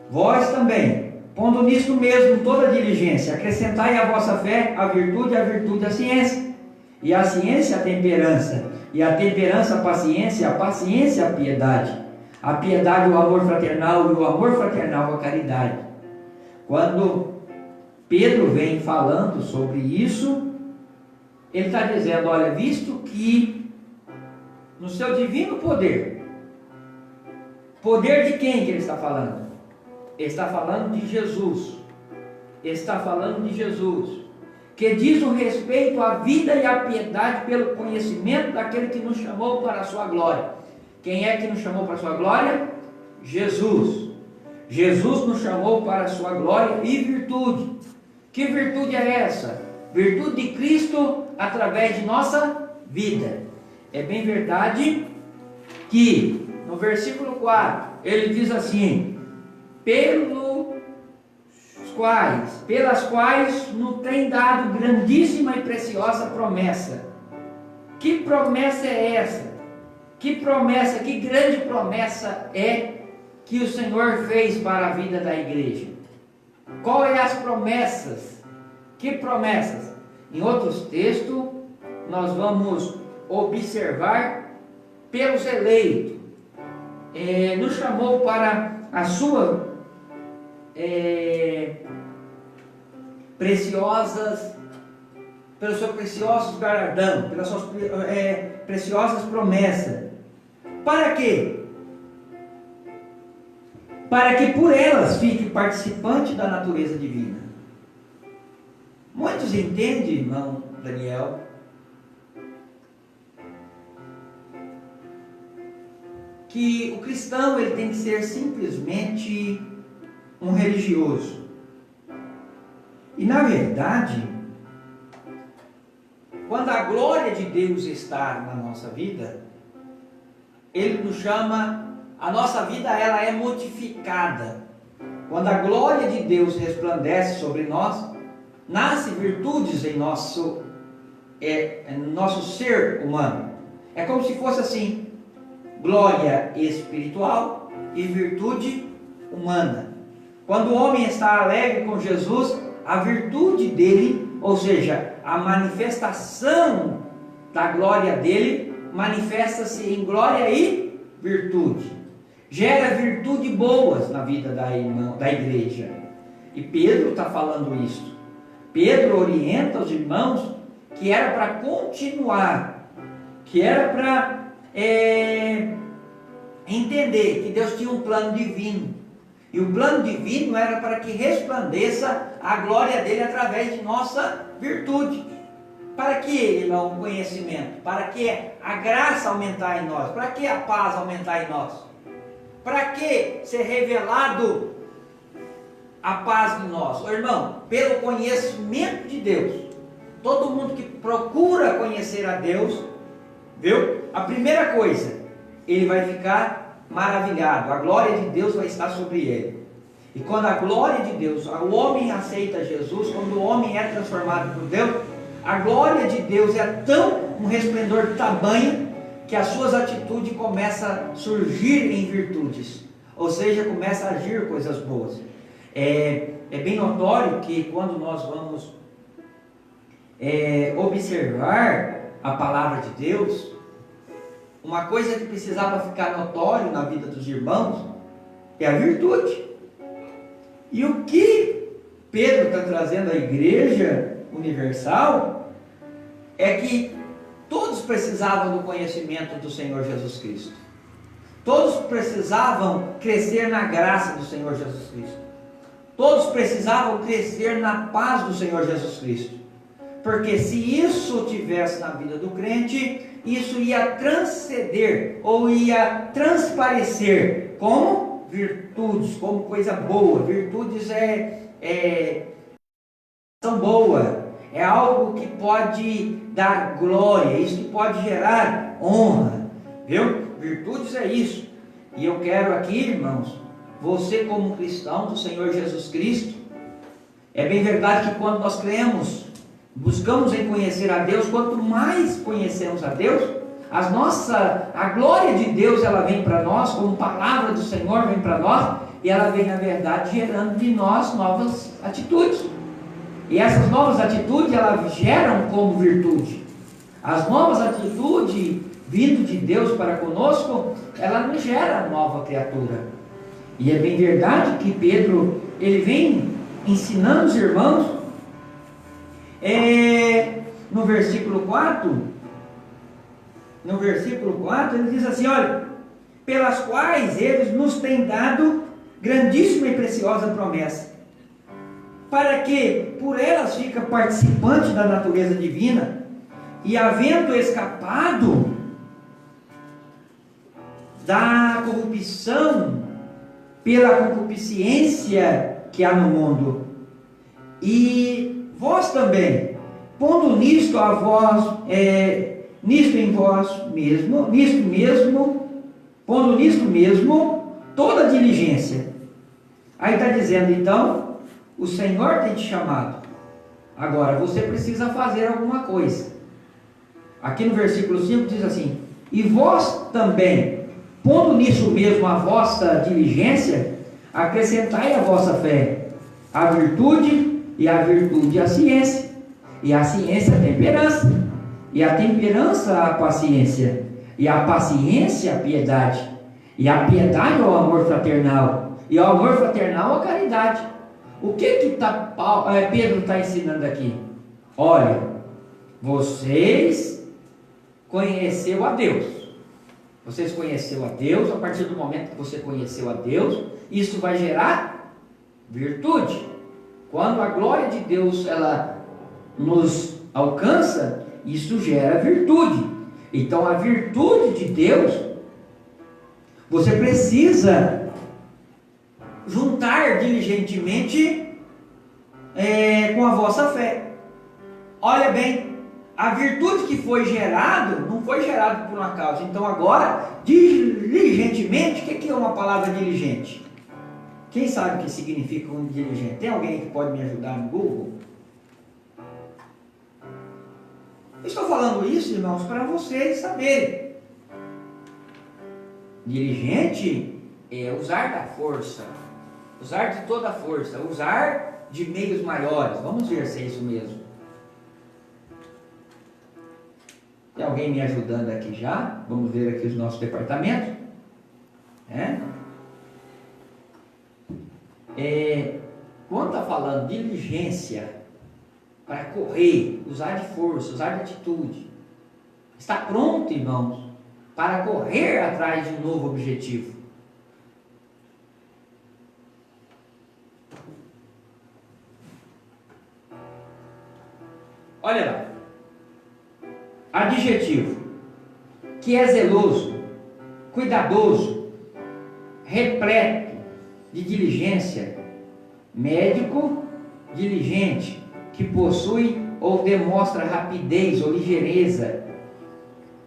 Speaker 5: Vós também, pondo nisto mesmo toda diligência, acrescentai à vossa fé a virtude a ciência, e a ciência a temperança, e a temperança a paciência a piedade, a piedade o amor fraternal, e o amor fraternal a caridade. Quando Pedro vem falando sobre isso, ele está dizendo: olha, visto que no seu divino poder, poder de quem que ele está falando? Ele está falando de Jesus. Ele está falando de Jesus, que diz o respeito à vida e à piedade pelo conhecimento daquele que nos chamou para a sua glória. Quem é que nos chamou para a sua glória? Jesus. Jesus nos chamou para a sua glória e virtude. Que virtude é essa? Virtude de Cristo através de nossa vida. É bem verdade que no versículo 4 ele diz assim: pelas quais nos tem dado grandíssima e preciosa promessa. Que promessa é essa? Que promessa, que grande promessa é que o Senhor fez para a vida da igreja? Quais as promessas? Que promessas? Em outros textos nós vamos observar pelos eleitos. Nos chamou para a sua pelos seus preciosos galardão, pelas suas preciosas promessas. Para quê? Para que por elas fique participante da natureza divina. Muitos entendem, irmão Daniel, que o cristão ele tem que ser simplesmente um religioso. E na verdade, quando a glória de Deus está na nossa vida, Ele nos chama, a nossa vida ela é modificada. Quando a glória de Deus resplandece sobre nós, nasce virtudes em nosso ser humano. É como se fosse assim, glória espiritual e virtude humana. Quando o homem está alegre com Jesus, a virtude dele, ou seja, a manifestação da glória dele, manifesta-se em glória e virtude. Gera virtude boas na vida da igreja. E Pedro está falando isso. Pedro orienta os irmãos que era para continuar, que era para entender que Deus tinha um plano divino. E o plano divino era para que resplandeça a glória dele através de nossa virtude. Para que, irmão, o conhecimento? Para que a graça aumentar em nós? Para que a paz aumentar em nós? Para que ser revelado a paz em nós? Ô, irmão, pelo conhecimento de Deus. Todo mundo que procura conhecer a Deus, viu? A primeira coisa, ele vai ficar maravilhado, a glória de Deus vai estar sobre ele. E quando a glória de Deus, o homem aceita Jesus, quando o homem é transformado por Deus, a glória de Deus é tão um resplendor tamanho que as suas atitudes começam a surgir em virtudes, ou seja, começa a agir coisas boas. É bem notório que quando nós vamos observar a palavra de Deus, uma coisa que precisava ficar notório na vida dos irmãos é a virtude. E o que Pedro está trazendo à igreja universal é que todos precisavam do conhecimento do Senhor Jesus Cristo. Todos precisavam crescer na graça do Senhor Jesus Cristo. Todos precisavam crescer na paz do Senhor Jesus Cristo. Porque se isso tivesse na vida do crente, isso ia transcender ou ia transparecer como virtudes, como coisa boa. Virtudes são boas, é algo que pode dar glória, isso que pode gerar honra, viu? Virtudes é isso. E eu quero aqui, irmãos, você como cristão do Senhor Jesus Cristo, é bem verdade que quando nós cremos, buscamos em conhecer a Deus, quanto mais conhecemos a Deus, a glória de Deus ela vem para nós, como palavra do Senhor vem para nós, e ela vem na verdade gerando de nós novas atitudes. E essas novas atitudes elas geram como virtude. As novas atitudes vindo de Deus para conosco, ela não gera nova criatura. E é bem verdade que Pedro ele vem ensinando os irmãos. No versículo 4, ele diz assim, olha, pelas quais eles nos têm dado grandíssima e preciosa promessa, para que por elas fica participante da natureza divina, e havendo escapado da corrupção pela concupiscência que há no mundo, e vós também, pondo nisto a vós, nisto mesmo, pondo nisto mesmo toda diligência. Aí está dizendo, então, o Senhor tem te chamado. Agora, você precisa fazer alguma coisa. Aqui no versículo 5 diz assim, e vós também, pondo nisso mesmo a vossa diligência, acrescentai a vossa fé, a virtude, e a virtude a ciência, e a ciência a temperança, e a temperança a paciência, e a paciência a piedade, e a piedade ao amor fraternal, e ao amor fraternal a caridade. O que Pedro está ensinando aqui? Olha, vocês conheceu a Deus. Vocês conheceu a Deus. A partir do momento que você conheceu a Deus, isso vai gerar virtude. Quando a glória de Deus ela nos alcança, isso gera virtude. Então a virtude de Deus, Você precisa juntar diligentemente com a vossa fé. Olha bem, a virtude que foi gerado, não foi gerado por uma causa. Então agora, diligentemente, o que é uma palavra diligente? Quem sabe o que significa um diligente? Tem alguém que pode me ajudar no Google? Eu estou falando isso, irmãos, para vocês saberem. Diligente é usar da força, usar de toda a força, usar de meios maiores. Vamos ver se é isso mesmo. Tem alguém me ajudando aqui já? Vamos ver aqui os nossos departamentos. Quando está falando diligência, para correr, usar de força, usar de atitude, está pronto, irmãos, para correr atrás de um novo objetivo. Olha lá. Adjetivo: que é zeloso, cuidadoso, repleto de diligência, médico, diligente, que possui ou demonstra rapidez ou ligeireza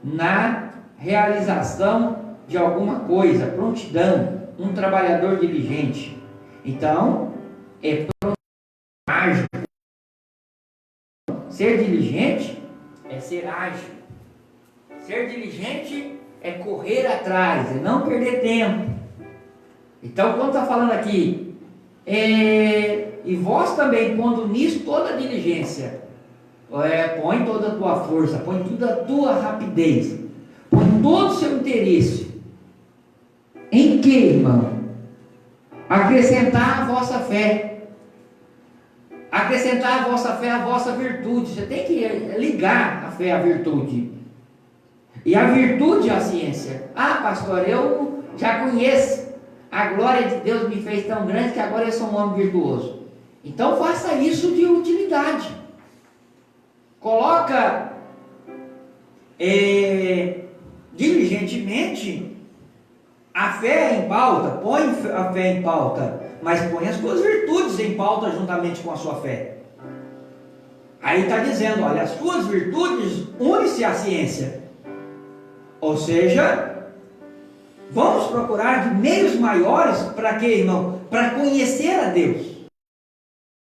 Speaker 5: na realização de alguma coisa, prontidão, um trabalhador diligente. Então, é ágil. Ser diligente é ser ágil. Ser diligente é correr atrás, é não perder tempo. Então, quando está falando aqui, e vós também, pondo nisso toda a diligência, põe toda a tua força, põe toda a tua rapidez, põe todo o seu interesse. Em que, irmão? Acrescentar a vossa fé. Acrescentar a vossa fé à vossa virtude. Você tem que ligar a fé à virtude. E a virtude à ciência. Ah, pastor, eu já conheço. A glória de Deus me fez tão grande que agora eu sou um homem virtuoso. Então faça isso de utilidade. Coloca diligentemente a fé em pauta. Põe a fé em pauta, mas põe as suas virtudes em pauta juntamente com a sua fé. Aí está dizendo, olha, as suas virtudes unem-se à ciência. Ou seja, vamos procurar de meios maiores para quê, irmão? Para conhecer a Deus.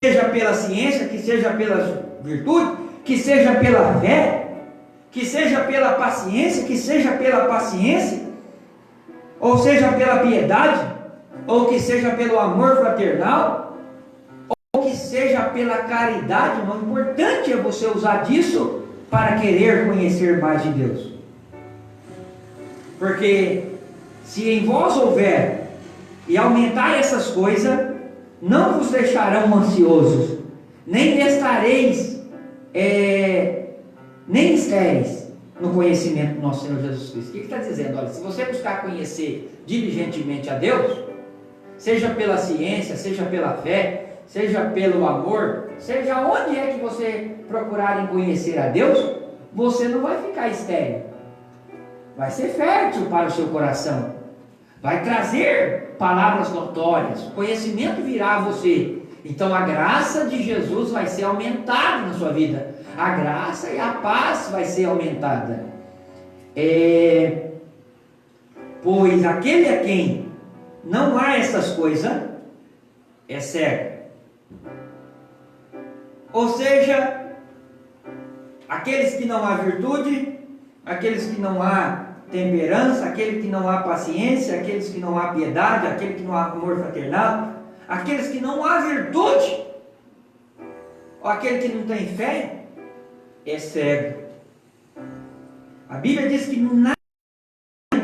Speaker 5: Seja pela ciência, que seja pela virtude, que seja pela fé, que seja pela paciência, que seja pela paciência, ou seja pela piedade, ou que seja pelo amor fraternal, ou que seja pela caridade. O importante é você usar disso para querer conhecer mais de Deus. Porque se em vós houver e aumentar essas coisas, não vos deixarão ansiosos, nem estareis, nem estéreis no conhecimento do nosso Senhor Jesus Cristo. O que está dizendo? Olha, se você buscar conhecer diligentemente a Deus, seja pela ciência, seja pela fé, seja pelo amor, seja onde é que você procurar em conhecer a Deus, você não vai ficar estéril. Vai ser fértil para o seu coração. Vai trazer palavras notórias. O conhecimento virá a você. Então a graça de Jesus vai ser aumentada na sua vida. A graça e a paz vai ser aumentada. Pois aquele a quem não há essas coisas é cego. Ou seja, aqueles que não há virtude, aqueles que não há temperança, aquele que não há paciência, aqueles que não há piedade, aquele que não há amor fraternal, aqueles que não há virtude, ou aquele que não tem fé, é cego. A Bíblia diz que nada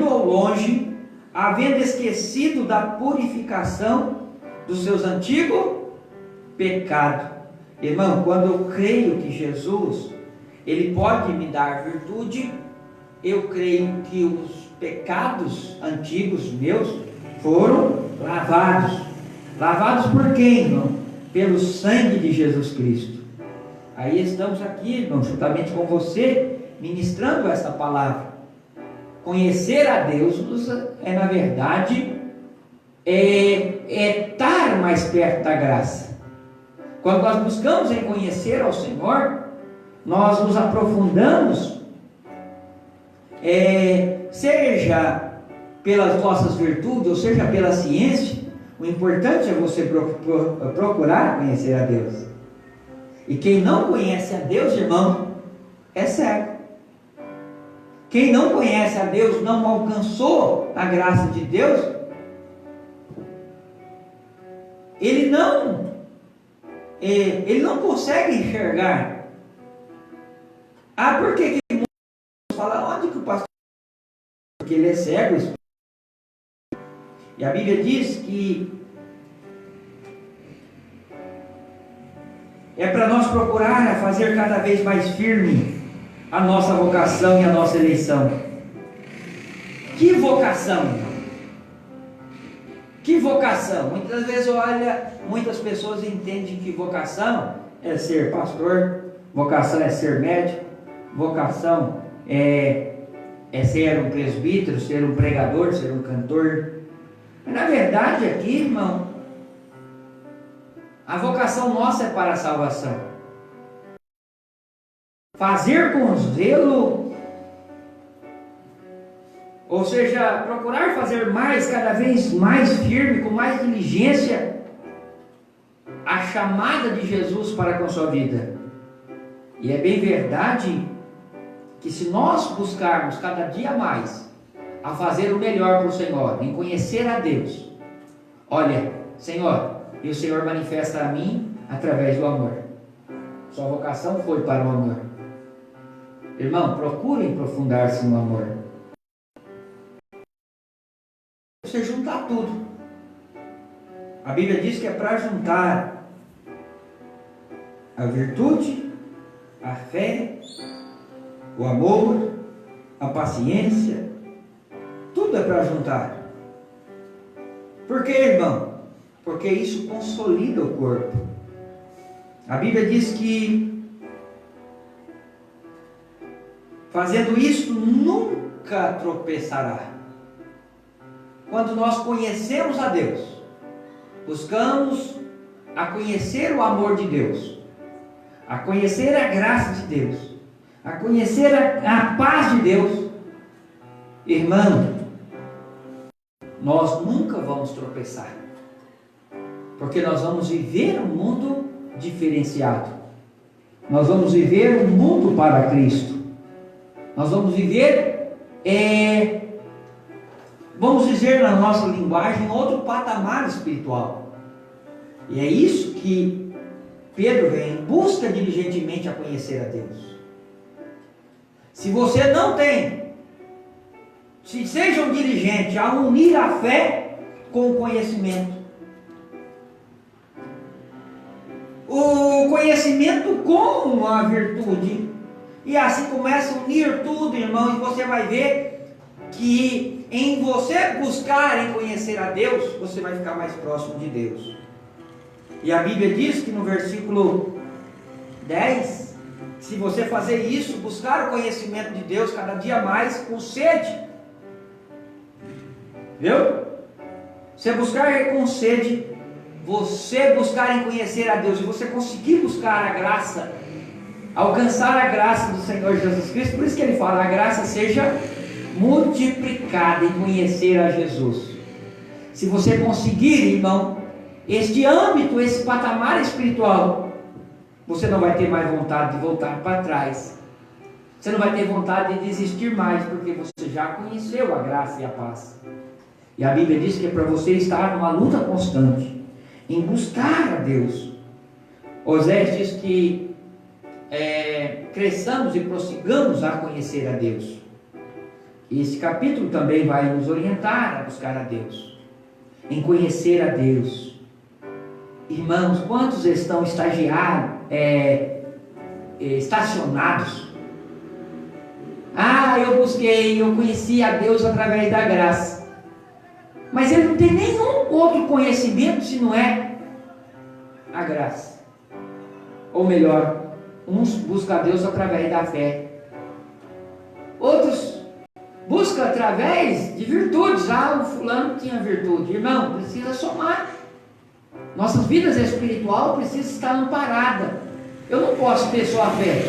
Speaker 5: ao longe, havendo esquecido da purificação dos seus antigos pecados. Irmão, quando eu creio que Jesus, Ele pode me dar virtude, eu creio que os pecados antigos meus foram lavados. Lavados por quem, irmão? Pelo sangue de Jesus Cristo. Aí estamos aqui, irmão, juntamente com você, ministrando essa palavra, Conhecer a Deus é, na verdade, estar mais perto da graça. Quando nós buscamos em conhecer ao Senhor, nós nos aprofundamos, seja pelas nossas virtudes, ou seja pela ciência. O importante é você procurar conhecer a Deus. E quem não conhece a Deus, irmão, é cego. Quem não conhece a Deus, não alcançou a graça de Deus, ele não consegue enxergar. Por que fala onde que o pastor? Porque ele é cego. E a Bíblia diz que é para nós procurar fazer cada vez mais firme a nossa vocação e a nossa eleição. Que vocação? Que vocação? Muitas vezes muitas pessoas entendem que vocação é ser pastor, vocação é ser médico, vocação é ser um presbítero, ser um pregador, ser um cantor. Mas na verdade aqui, irmão, a vocação nossa é para a salvação. Fazer com zelo, ou seja, procurar fazer cada vez mais firme, com mais diligência, a chamada de Jesus para com a sua vida. E é bem verdade que se nós buscarmos cada dia mais a fazer o melhor para o Senhor, em conhecer a Deus, olha, Senhor, e o Senhor manifesta a mim através do amor. Sua vocação foi para o amor. Irmão, procurem aprofundar-se no amor. Você juntar tudo. A Bíblia diz que é para juntar a virtude, a fé, o amor, a paciência. Tudo é para juntar. Por que, irmão? Porque isso consolida o corpo. A Bíblia diz que fazendo isso nunca tropeçará. Quando nós conhecemos a Deus, buscamos a conhecer o amor de Deus, a conhecer a graça de Deus, a conhecer a paz de Deus, irmão, nós nunca vamos tropeçar, porque nós vamos viver um mundo diferenciado. Nós vamos viver um mundo para Cristo. Nós vamos viver, vamos dizer na nossa linguagem, outro patamar espiritual. E é isso que Pedro vem em busca diligentemente a conhecer a Deus. Se você não tem, se sejam diligentes a unir a fé com o conhecimento. O conhecimento com a virtude. E assim começa a unir tudo, irmão, e você vai ver que em você buscar em conhecer a Deus, você vai ficar mais próximo de Deus. E a Bíblia diz que no versículo 10, se você fazer isso, buscar o conhecimento de Deus cada dia mais com sede, viu? Você buscar com sede, você buscar em conhecer a Deus, e você conseguir buscar a graça, alcançar a graça do Senhor Jesus Cristo. Por isso que ele fala, a graça seja multiplicada em conhecer a Jesus. Se você conseguir, irmão, este âmbito, esse patamar espiritual, você não vai ter mais vontade de voltar para trás. Você não vai ter vontade de desistir mais, porque você já conheceu a graça e a paz. E a Bíblia diz que é para você estar numa luta constante, em buscar a Deus. Osés diz que cresçamos e prossigamos a conhecer a Deus. E esse capítulo também vai nos orientar a buscar a Deus, em conhecer a Deus. Irmãos, quantos estão estacionados? Eu busquei, eu conheci a Deus através da graça, mas ele não tem nenhum outro conhecimento se não é a graça. Ou melhor, uns buscam a Deus através da fé, outros busca através de virtudes. O fulano tinha virtude. Irmão, precisa somar. Nossas vidas espirituais precisam estar amparadas. Eu não posso ter só a fé.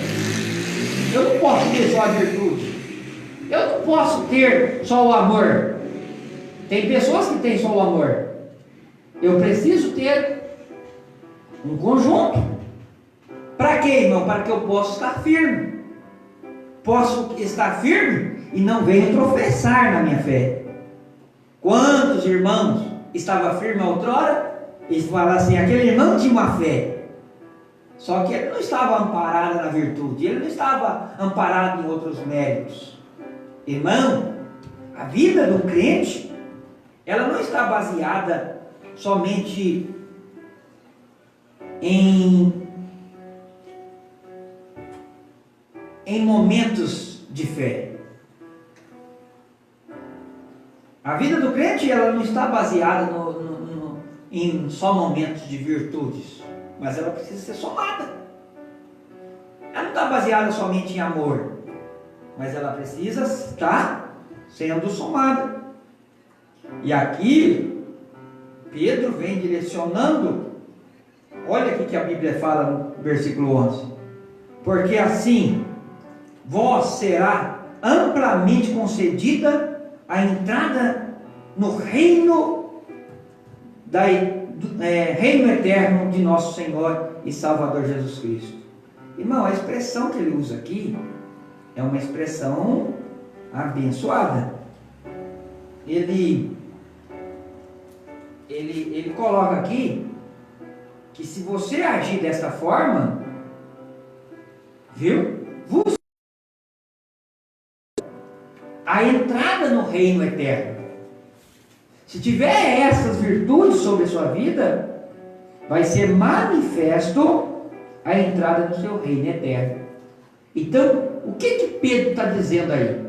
Speaker 5: Eu não posso ter só a virtude. Eu não posso ter só o amor. Tem pessoas que têm só o amor. Eu preciso ter um conjunto. Para quê, irmão? Para que eu possa estar firme. Posso estar firme e não venho tropeçar na minha fé. Quantos irmãos estavam firmes outrora e falaram assim, aquele irmão tinha uma fé. Só que ele não estava amparado na virtude, ele não estava amparado em outros méritos. Irmão, a vida do crente, ela não está baseada somente em momentos de fé. A vida do crente, ela não está baseada em só momentos de virtudes, mas ela precisa ser somada. Ela não está baseada somente em amor, mas ela precisa estar sendo somada. E aqui Pedro vem direcionando. Olha o que a Bíblia fala no versículo 11: porque assim vós será amplamente concedida a entrada no reino reino eterno de nosso Senhor e Salvador Jesus Cristo. Irmão, a expressão que ele usa aqui é uma expressão abençoada. Ele coloca aqui que se você agir dessa forma, viu? A entrada no reino eterno. Se tiver essas virtudes sobre a sua vida, vai ser manifesto a entrada no seu reino eterno. Então, o que Pedro está dizendo aí?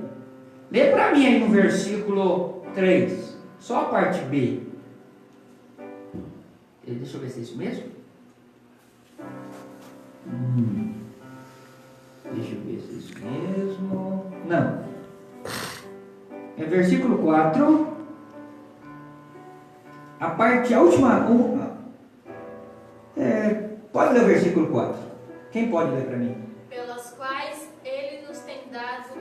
Speaker 5: Lê para mim aí no versículo 3, só a parte B. Deixa eu ver se é isso mesmo. Deixa eu ver se é isso mesmo. Não. É versículo 4. A última. Pode ler o versículo 4. Quem pode ler para mim?
Speaker 6: Pelas quais ele nos tem dado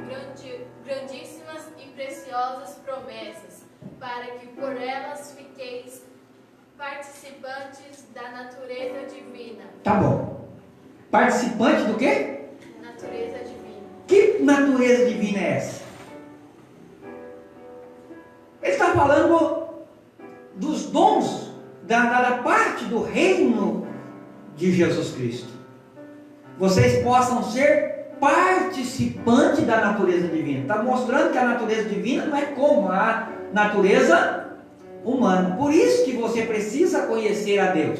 Speaker 6: grandíssimas e preciosas promessas, para que por elas fiqueis participantes da natureza divina.
Speaker 5: Tá bom. Participante do quê?
Speaker 6: Natureza divina.
Speaker 5: Que natureza divina é essa? Ele está falando dos dons, da parte do reino de Jesus Cristo. Vocês possam ser participantes da natureza divina. Está mostrando que a natureza divina não é como a natureza humana. Por isso que você precisa conhecer a Deus.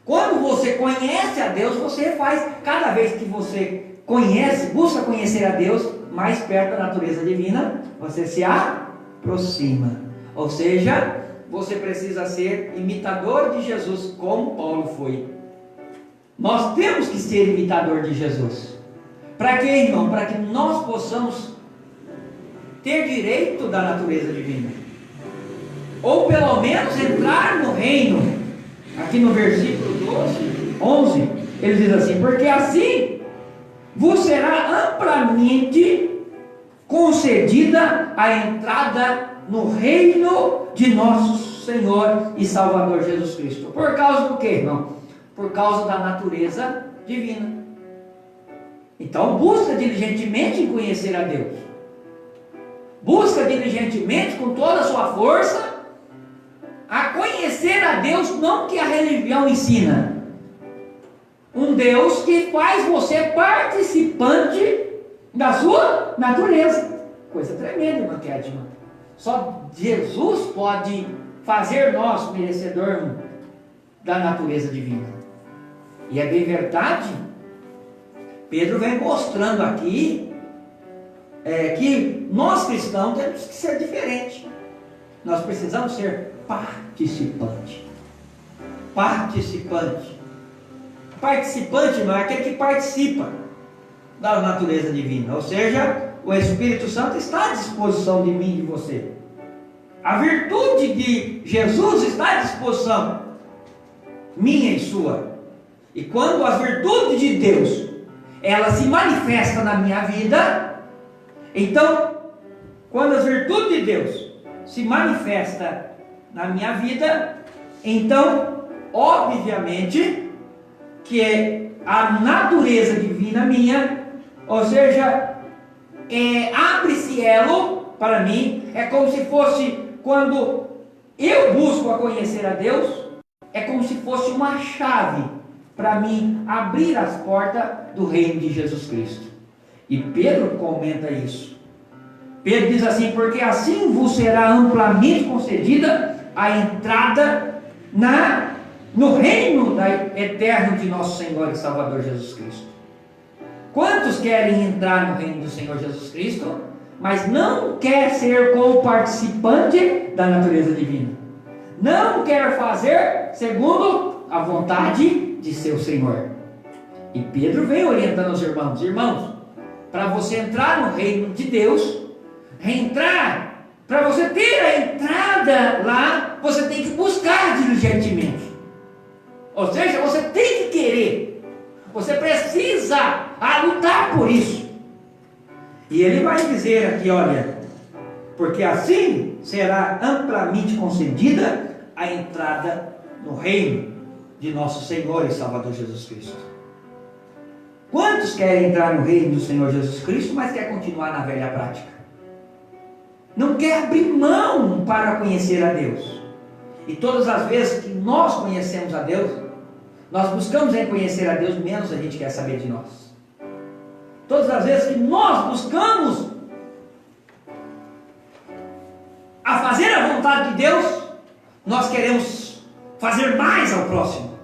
Speaker 5: Quando você conhece a Deus, você faz, cada vez que você conhece, busca conhecer a Deus, mais perto da natureza divina, você se aproxima. Ou seja, você precisa ser imitador de Jesus, como Paulo foi. Nós temos que ser imitador de Jesus. Para quê, irmão? Para que nós possamos ter direito da natureza divina. Ou pelo menos entrar no reino. Aqui no versículo 11, ele diz assim: porque assim vos será amplamente concedida a entrada no reino de nosso Senhor e Salvador Jesus Cristo. Por causa do que, irmão? Por causa da natureza divina. Então busca diligentemente em conhecer a Deus. Busca diligentemente com toda a sua força a conhecer a Deus, não que a religião ensina. Um Deus que faz você participante da sua natureza. Coisa tremenda, irmã Kétima. Só Jesus pode fazer nós merecedor da natureza divina. E é bem verdade. Pedro vem mostrando aqui que nós cristãos temos que ser diferentes. Nós precisamos ser participante. Participante. Participante não é aquele que participa da natureza divina. Ou seja, o Espírito Santo está à disposição de mim e de você. A virtude de Jesus está à disposição minha e sua. E quando a virtude de Deus ela se manifesta na minha vida, então, quando a virtude de Deus se manifesta na minha vida, então, obviamente, que a natureza divina minha, ou seja, abre-se elo para mim, é como se fosse, quando eu busco a conhecer a Deus, é como se fosse uma chave para mim abrir as portas do reino de Jesus Cristo. E Pedro comenta isso. Pedro diz assim: porque assim vos será amplamente concedida a entrada no reino eterno de nosso Senhor e Salvador Jesus Cristo. Quantos querem entrar no reino do Senhor Jesus Cristo, mas não quer ser co-participante da natureza divina? Não quer fazer segundo a vontade de seu Senhor. E Pedro vem orientando os irmãos: irmãos, para você entrar no reino de Deus, para você ter a entrada lá, você tem que buscar diligentemente. Ou seja, você tem que querer, você precisa lutar por isso. E ele vai dizer aqui, olha, porque assim será amplamente concedida a entrada no reino de nosso Senhor e Salvador Jesus Cristo. Quantos querem entrar no reino do Senhor Jesus Cristo, mas quer continuar na velha prática? Não quer abrir mão para conhecer a Deus. E todas as vezes que nós conhecemos a Deus, nós buscamos em conhecer a Deus, menos a gente quer saber de nós. Todas as vezes que nós buscamos a fazer a vontade de Deus, nós queremos fazer mais ao próximo.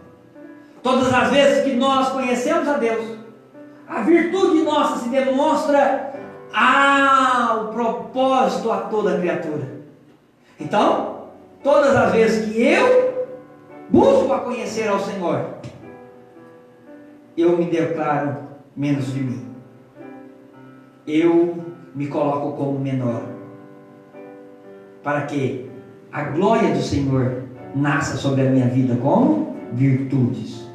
Speaker 5: Todas as vezes que nós conhecemos a Deus, a virtude nossa se demonstra o propósito a toda criatura. Então, todas as vezes que eu busco a conhecer ao Senhor, eu me declaro menos de mim. Eu me coloco como menor, para que a glória do Senhor nasça sobre a minha vida como virtudes.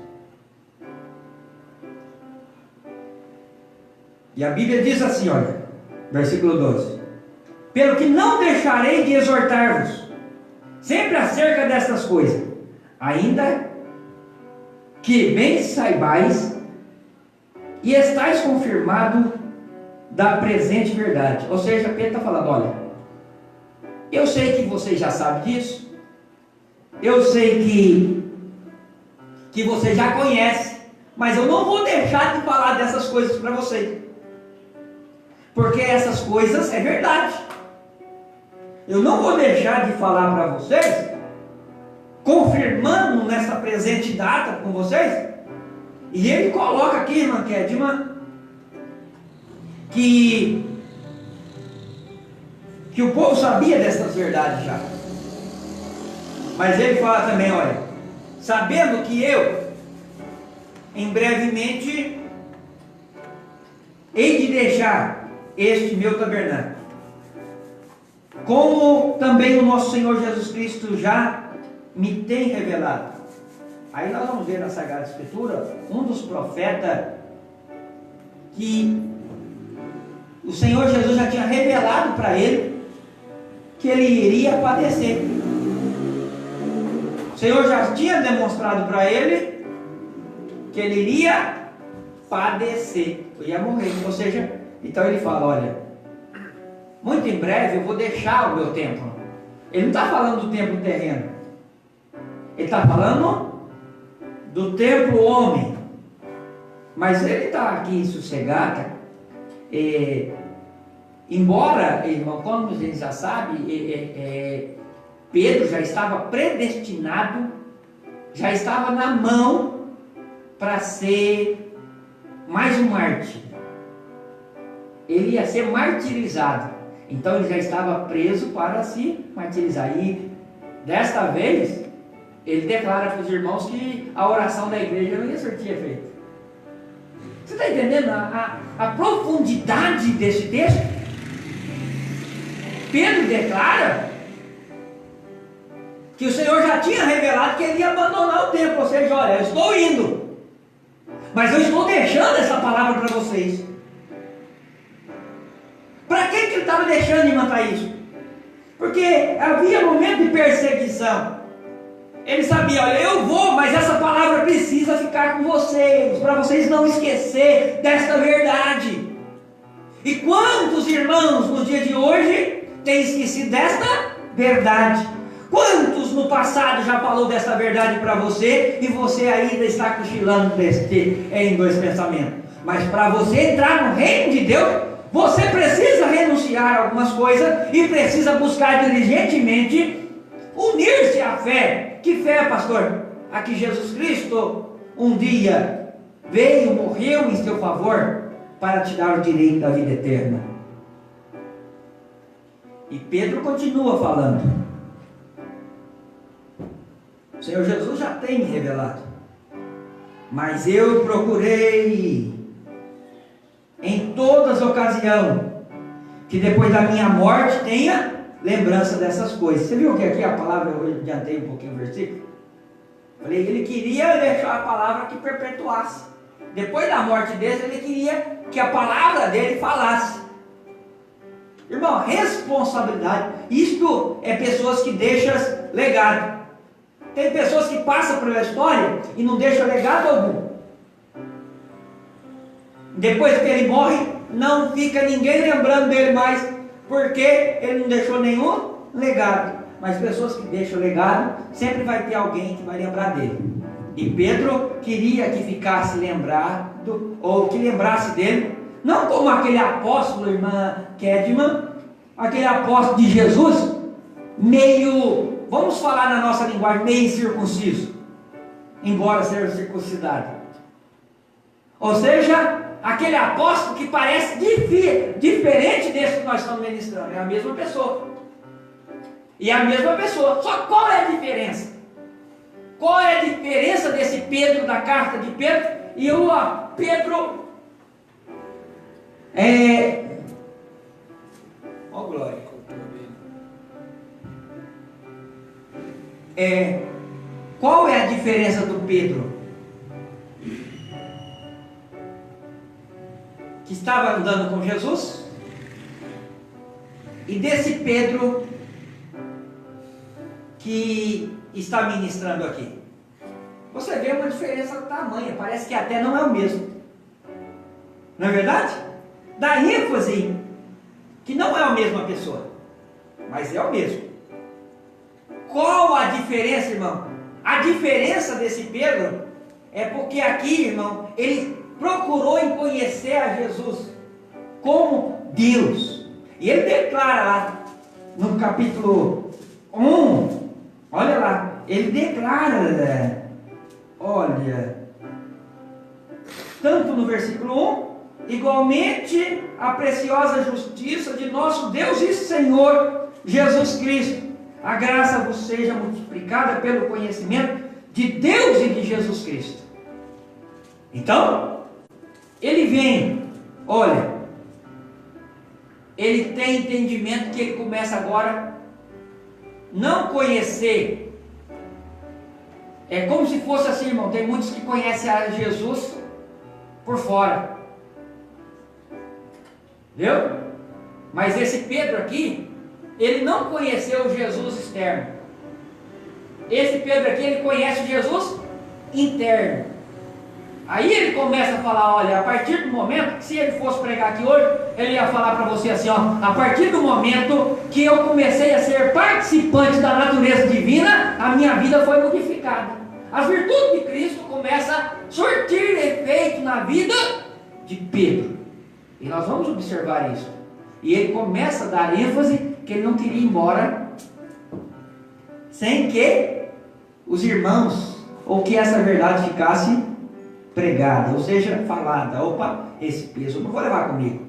Speaker 5: E a Bíblia diz assim, olha, versículo 12: pelo que não deixarei de exortar-vos sempre acerca destas coisas, ainda que bem saibais e estáis confirmado da presente verdade. Ou seja, Pedro está falando, olha, eu sei que vocês já sabem disso, eu sei que você já conhece, mas eu não vou deixar de falar dessas coisas para vocês, porque essas coisas é verdade. Eu não vou deixar de falar para vocês, confirmando nessa presente data com vocês. E ele coloca aqui, irmã Kedman, que o povo sabia dessas verdades já. Mas ele fala também, olha, sabendo que eu, em brevemente, hei de deixar este meu tabernáculo, como também o nosso Senhor Jesus Cristo já me tem revelado. Aí nós vamos ver na Sagrada Escritura, um dos profetas que o Senhor Jesus já tinha revelado para ele que ele iria padecer. O Senhor já tinha demonstrado para ele que ele iria padecer, ia morrer. Ou seja, então ele fala, olha, muito em breve eu vou deixar o meu templo. Ele não está falando do templo terreno, ele está falando do templo homem. Mas ele está aqui sossegado. Embora, irmão, como a gente já sabe, Pedro já estava predestinado, já estava na mão para ser mais um mártir. Ele ia ser martirizado. Então ele já estava preso para se martirizar. E desta vez ele declara para os irmãos que a oração da igreja não ia surtir efeito. Você está entendendo a profundidade desse texto? Pedro declara que o Senhor já tinha revelado que ele ia abandonar o templo, ou seja, olha, eu estou indo, mas eu estou deixando essa palavra para vocês. Para que ele estava deixando de matar isso? Porque havia momento de perseguição. Ele sabia, olha, eu vou, mas essa palavra precisa ficar com vocês, para vocês não esquecer desta verdade. E quantos irmãos no dia de hoje têm esquecido desta verdade? Quantos no passado já falou dessa verdade para você e você ainda está cochilando em dois pensamentos? Mas para você entrar no reino de Deus, você precisa renunciar a algumas coisas e precisa buscar diligentemente unir-se à fé. Que fé, pastor? A que Jesus Cristo um dia veio, morreu em seu favor para te dar o direito da vida eterna. E Pedro continua falando. O Senhor Jesus já tem me revelado, mas eu procurei em todas as ocasiões que depois da minha morte tenha lembrança dessas coisas. Você viu que aqui a palavra, eu adiantei um pouquinho o versículo? Falei, ele queria deixar a palavra que perpetuasse. Depois da morte dele, ele queria que a palavra dele falasse. Irmão, responsabilidade. Isto é pessoas que deixam legado. Tem pessoas que passam pela história e não deixam legado algum. Depois que ele morre, não fica ninguém lembrando dele mais, porque ele não deixou nenhum legado. Mas pessoas que deixam legado, sempre vai ter alguém que vai lembrar dele. E Pedro queria que ficasse lembrado, ou que lembrasse dele, não como aquele apóstolo, irmã Kedman, aquele apóstolo de Jesus, meio, vamos falar na nossa linguagem, meio incircunciso, embora seja circuncidado. Ou seja, aquele apóstolo que parece diferente desse que nós estamos ministrando, é a mesma pessoa. E a mesma pessoa, só qual é a diferença? Qual é a diferença desse Pedro, da carta de Pedro, e o Pedro, ó glória, qual é a diferença do Pedro, que estava andando com Jesus, e desse Pedro que está ministrando aqui? Você vê uma diferença tamanha, parece que até não é o mesmo, não é verdade? Dá ênfase que não é a mesma pessoa, mas é o mesmo. Qual a diferença, irmão? A diferença desse Pedro é porque aqui, irmão, ele procurou em conhecer a Jesus como Deus. E ele declara lá no capítulo 1, olha lá, ele declara, olha, tanto no versículo 1, igualmente a preciosa justiça de nosso Deus e Senhor Jesus Cristo, a graça vos seja multiplicada pelo conhecimento de Deus e de Jesus Cristo. Então, ele vem, olha, ele tem entendimento que ele começa agora não conhecer. É como se fosse assim, irmão, tem muitos que conhecem a Jesus por fora, viu? Mas esse Pedro aqui, ele não conheceu o Jesus externo. Esse Pedro aqui, ele conhece o Jesus interno. Aí ele começa a falar, olha, a partir do momento, se ele fosse pregar aqui hoje, ele ia falar para você assim, ó, a partir do momento que eu comecei a ser participante da natureza divina, a minha vida foi modificada. As virtudes de Cristo começam a surtir efeito na vida de Pedro. E nós vamos observar isso. E ele começa a dar ênfase que ele não queria ir embora sem que os irmãos, ou que essa verdade ficasse pregada, ou seja, falada. Opa, esse peso eu não vou levar comigo.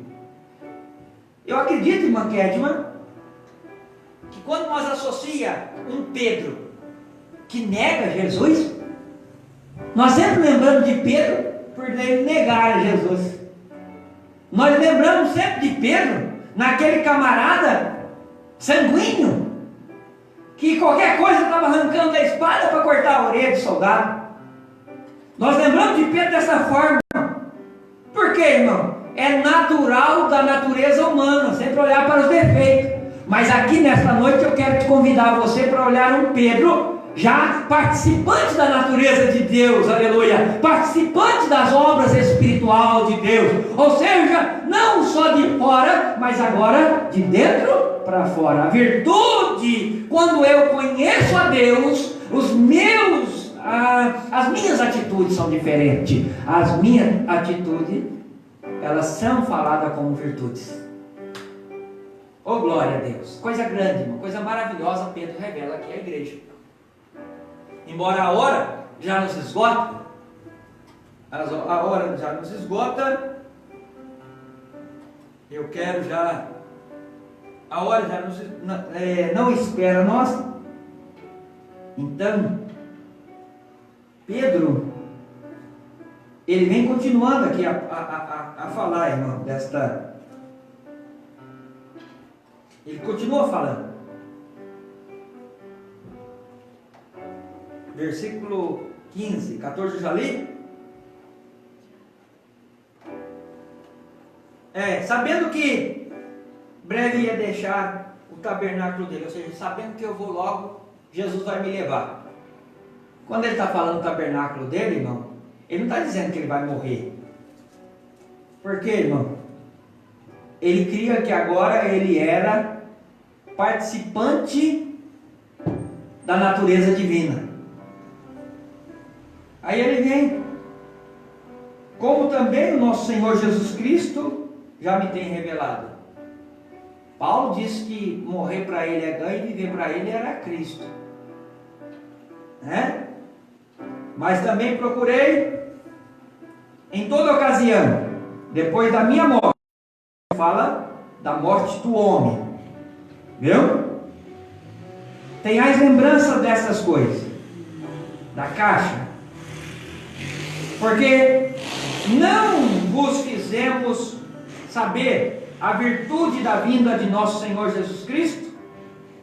Speaker 5: Eu acredito, irmã Kedman, que quando nós associamos um Pedro que nega Jesus, nós sempre lembramos de Pedro por ele negar Jesus. Nós lembramos sempre de Pedro, naquele camarada sanguíneo, que qualquer coisa estava arrancando a espada para cortar a orelha de soldado. Nós lembramos de Pedro dessa forma. Por quê, irmão? É natural da natureza humana sempre olhar para os defeitos. Mas aqui nesta noite eu quero te convidar você para olhar um Pedro já participante da natureza de Deus, aleluia, participante das obras espirituais de Deus, ou seja, não só de fora, mas agora de dentro para fora. A virtude, quando eu conheço a Deus, as minhas atitudes são diferentes. As minhas atitudes, elas são faladas como virtudes. Oh, glória a Deus, coisa grande, uma coisa maravilhosa, Pedro revela aqui à igreja. Embora a hora já nos esgota, eu quero já, a hora já não espera nós. Então, Pedro, ele vem continuando aqui a falar, irmão, ele continua falando. Versículo 15, 14 eu já li. Sabendo que breve ia deixar o tabernáculo dele, ou seja, sabendo que eu vou logo, Jesus vai me levar. Quando ele está falando do tabernáculo dele, irmão, ele não está dizendo que ele vai morrer. Por quê, irmão? Ele cria que agora ele era participante da natureza divina. Aí ele vem, como também o nosso Senhor Jesus Cristo já me tem revelado. Paulo disse que morrer para ele é ganho e viver para ele era Cristo, né? Mas também procurei em toda ocasião, depois da minha morte, fala da morte do homem, viu? Tenhais lembrança dessas coisas, da caixa, porque não vos fizemos saber a virtude da vinda de nosso Senhor Jesus Cristo,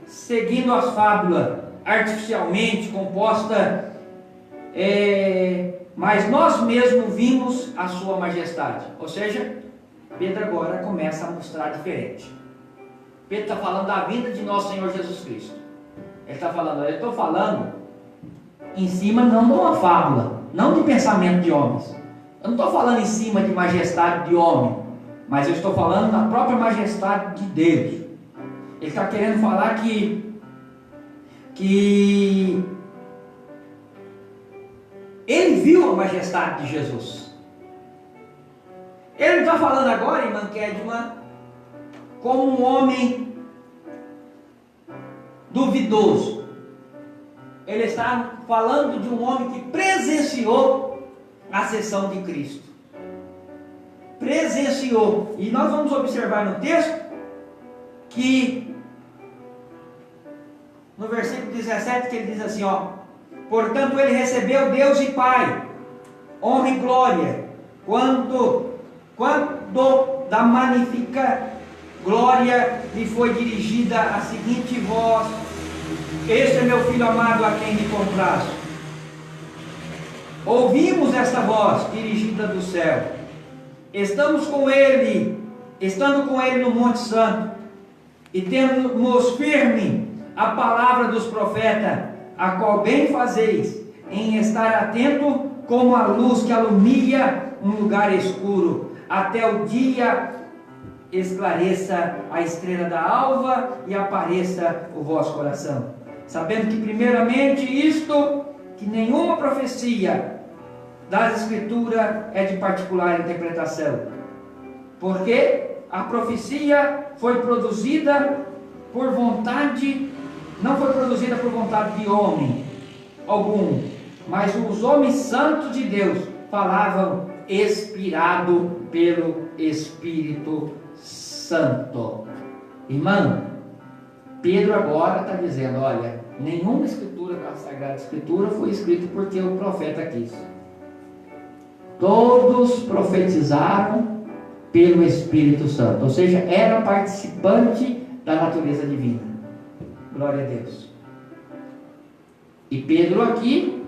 Speaker 5: seguindo as fábulas artificialmente composta, mas nós mesmos vimos a sua majestade. Ou seja, Pedro agora começa a mostrar diferente. Pedro está falando da vinda de nosso Senhor Jesus Cristo. Ele está falando, eu estou falando em cima não de uma fábula, não de pensamento de homens. Eu não estou falando em cima de majestade de homem, mas eu estou falando da própria majestade de Deus. Ele está querendo falar que ele viu a majestade de Jesus. Ele não está falando agora, irmã Kedma, como um homem duvidoso. Ele está falando de um homem que presenciou a sessão de Cristo. Presenciou. E nós vamos observar no texto que no versículo 17 que ele diz assim, portanto ele recebeu Deus e Pai, honra e glória, quando da magnífica glória lhe foi dirigida a seguinte voz: este é meu filho amado a quem me comprazo. Ouvimos esta voz dirigida do céu, estando com ele no Monte Santo, e temos firme a palavra dos profetas, a qual bem fazeis em estar atento como a luz que alumia um lugar escuro, até o dia esclareça a estrela da alva e apareça o vosso coração. Sabendo que primeiramente isto, que nenhuma profecia das Escrituras é de particular interpretação, porque a profecia foi produzida por vontade, não foi produzida por vontade de homem algum, mas os homens santos de Deus falavam inspirado pelo Espírito Santo. Irmão, Pedro agora está dizendo, olha, nenhuma escritura da Sagrada Escritura foi escrita porque o profeta quis. Todos profetizaram pelo Espírito Santo, ou seja, era participante da natureza divina. Glória a Deus. E Pedro aqui,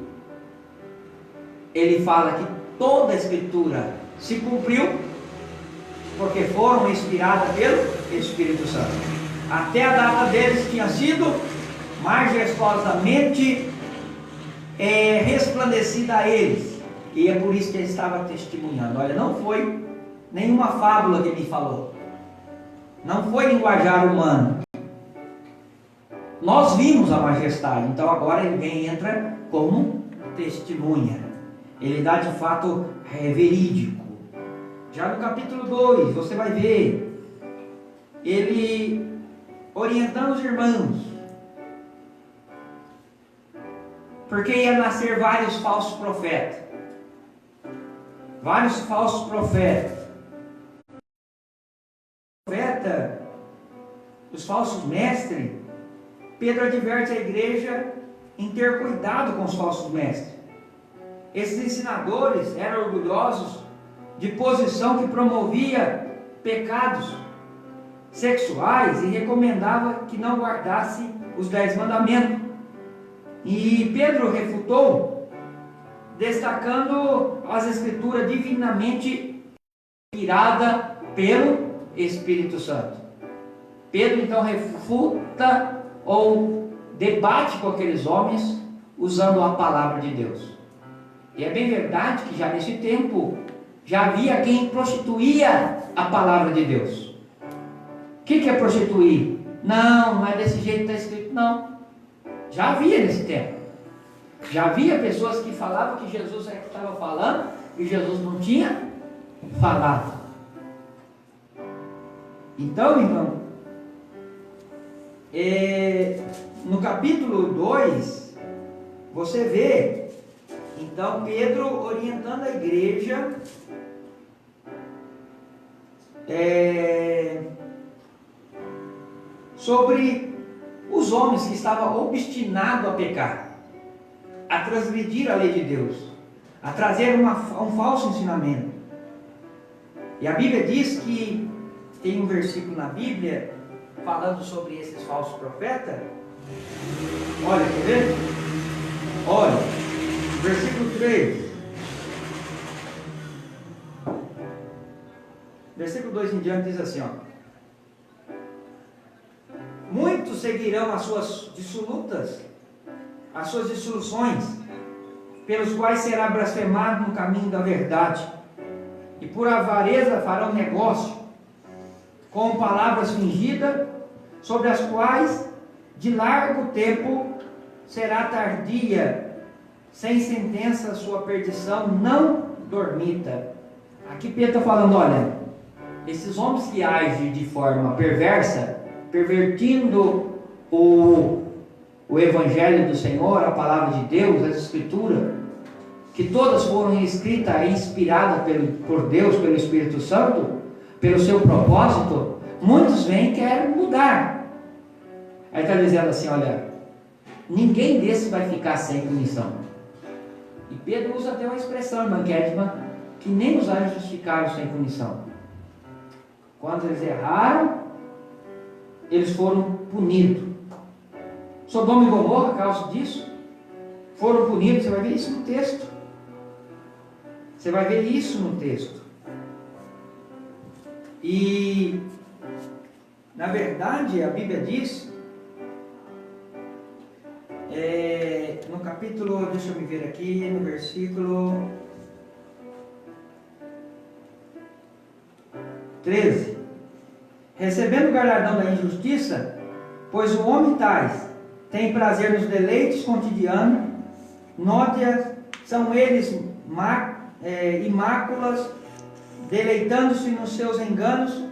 Speaker 5: ele fala que toda a Escritura se cumpriu, porque foram inspiradas pelo Espírito Santo. Até a data deles tinha sido majestosamente resplandecida a eles. E é por isso que ele estava testemunhando. Olha, não foi nenhuma fábula que ele falou. Não foi linguajar humano. Nós vimos a majestade. Então agora ele vem e entra como testemunha. Ele dá de fato verídico. Já no capítulo 2, você vai ver ele orientando os irmãos. Porque ia nascer vários falsos profetas. Vários falsos profetas. Os falsos mestres, Pedro adverte a igreja em ter cuidado com os falsos mestres. Esses ensinadores eram orgulhosos de posição que promovia pecados sexuais e recomendava que não guardasse os 10 mandamentos. E Pedro refutou, destacando as escrituras divinamente inspiradas pelo Espírito Santo. Pedro então refuta ou debate com aqueles homens usando a palavra de Deus. E é bem verdade que já nesse tempo já havia quem prostituía a palavra de Deus. O que é prostituir? Não é desse jeito que está escrito, não. Já havia nesse tempo. Já havia pessoas que falavam que Jesus é que estava falando e Jesus não tinha falado. Então, irmão, no capítulo 2, você vê, então, Pedro orientando a igreja sobre os homens que estavam obstinados a pecar, a transgredir a lei de Deus, a trazer um falso ensinamento. E a Bíblia diz que tem um versículo na Bíblia falando sobre esses falsos profetas. Olha, quer ver? Olha, versículo 3. Versículo 2 em diante diz assim, ó: muitos seguirão as suas dissolutas, as suas dissoluções, pelos quais será blasfemado no caminho da verdade, e por avareza farão negócio com palavras fingidas, sobre as quais de largo tempo será tardia, sem sentença a sua perdição não dormita. Aqui Pedro está falando, olha, esses homens que agem de forma perversa, pervertindo o Evangelho do Senhor, a palavra de Deus, as Escrituras, que todas foram escritas e inspiradas por Deus, pelo Espírito Santo, pelo seu propósito, muitos vêm e querem mudar. Aí está dizendo assim, olha, ninguém desse vai ficar sem punição. E Pedro usa até uma expressão, irmã Kedma, que nem os anjos ficaram sem punição. Quando eles erraram, eles foram punidos. Sodoma e Gomorra, por causa disso, foram punidos. Você vai ver isso no texto. Você vai ver isso no texto. E, na verdade, a Bíblia diz, no capítulo, deixa eu me ver aqui, no versículo 13: recebendo o galardão da injustiça, pois o homem tais tem prazer nos deleites cotidianos, nódias são eles imáculas, deleitando-se nos seus enganos,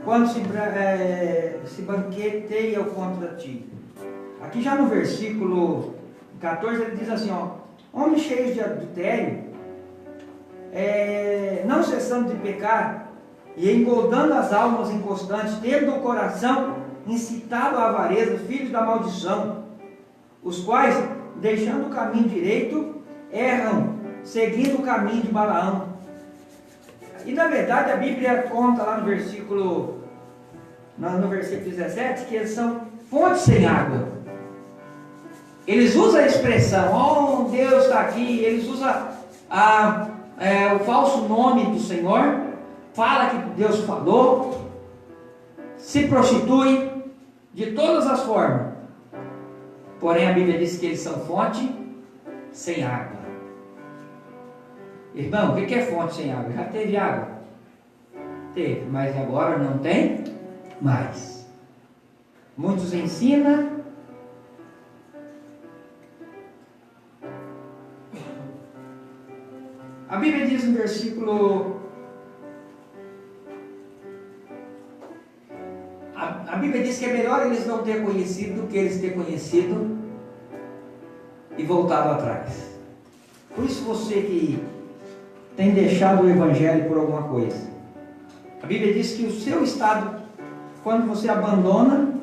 Speaker 5: quando se banqueteiam contra ti. Aqui já no versículo 14 ele diz assim, ó: homens cheios de adultério, não cessando de pecar, e engordando as almas inconstantes, tendo o coração incitado à avareza, filhos da maldição, os quais, deixando o caminho direito, erram, seguindo o caminho de Balaão. E na verdade a Bíblia conta lá no versículo no versículo 17, que eles são fontes sem água. Eles usam a expressão, oh, Deus está aqui. Eles usam o falso nome do Senhor, fala que Deus falou, se prostitui de todas as formas. Porém, a Bíblia diz que eles são fonte sem água. Irmão, o que é fonte sem água? Já teve água? Teve, mas agora não tem mais. Muitos ensinam. A Bíblia diz no versículo... A Bíblia diz que é melhor eles não terem conhecido do que eles terem conhecido e voltado atrás. Por isso você que tem deixado o Evangelho por alguma coisa. A Bíblia diz que o seu estado, quando você abandona,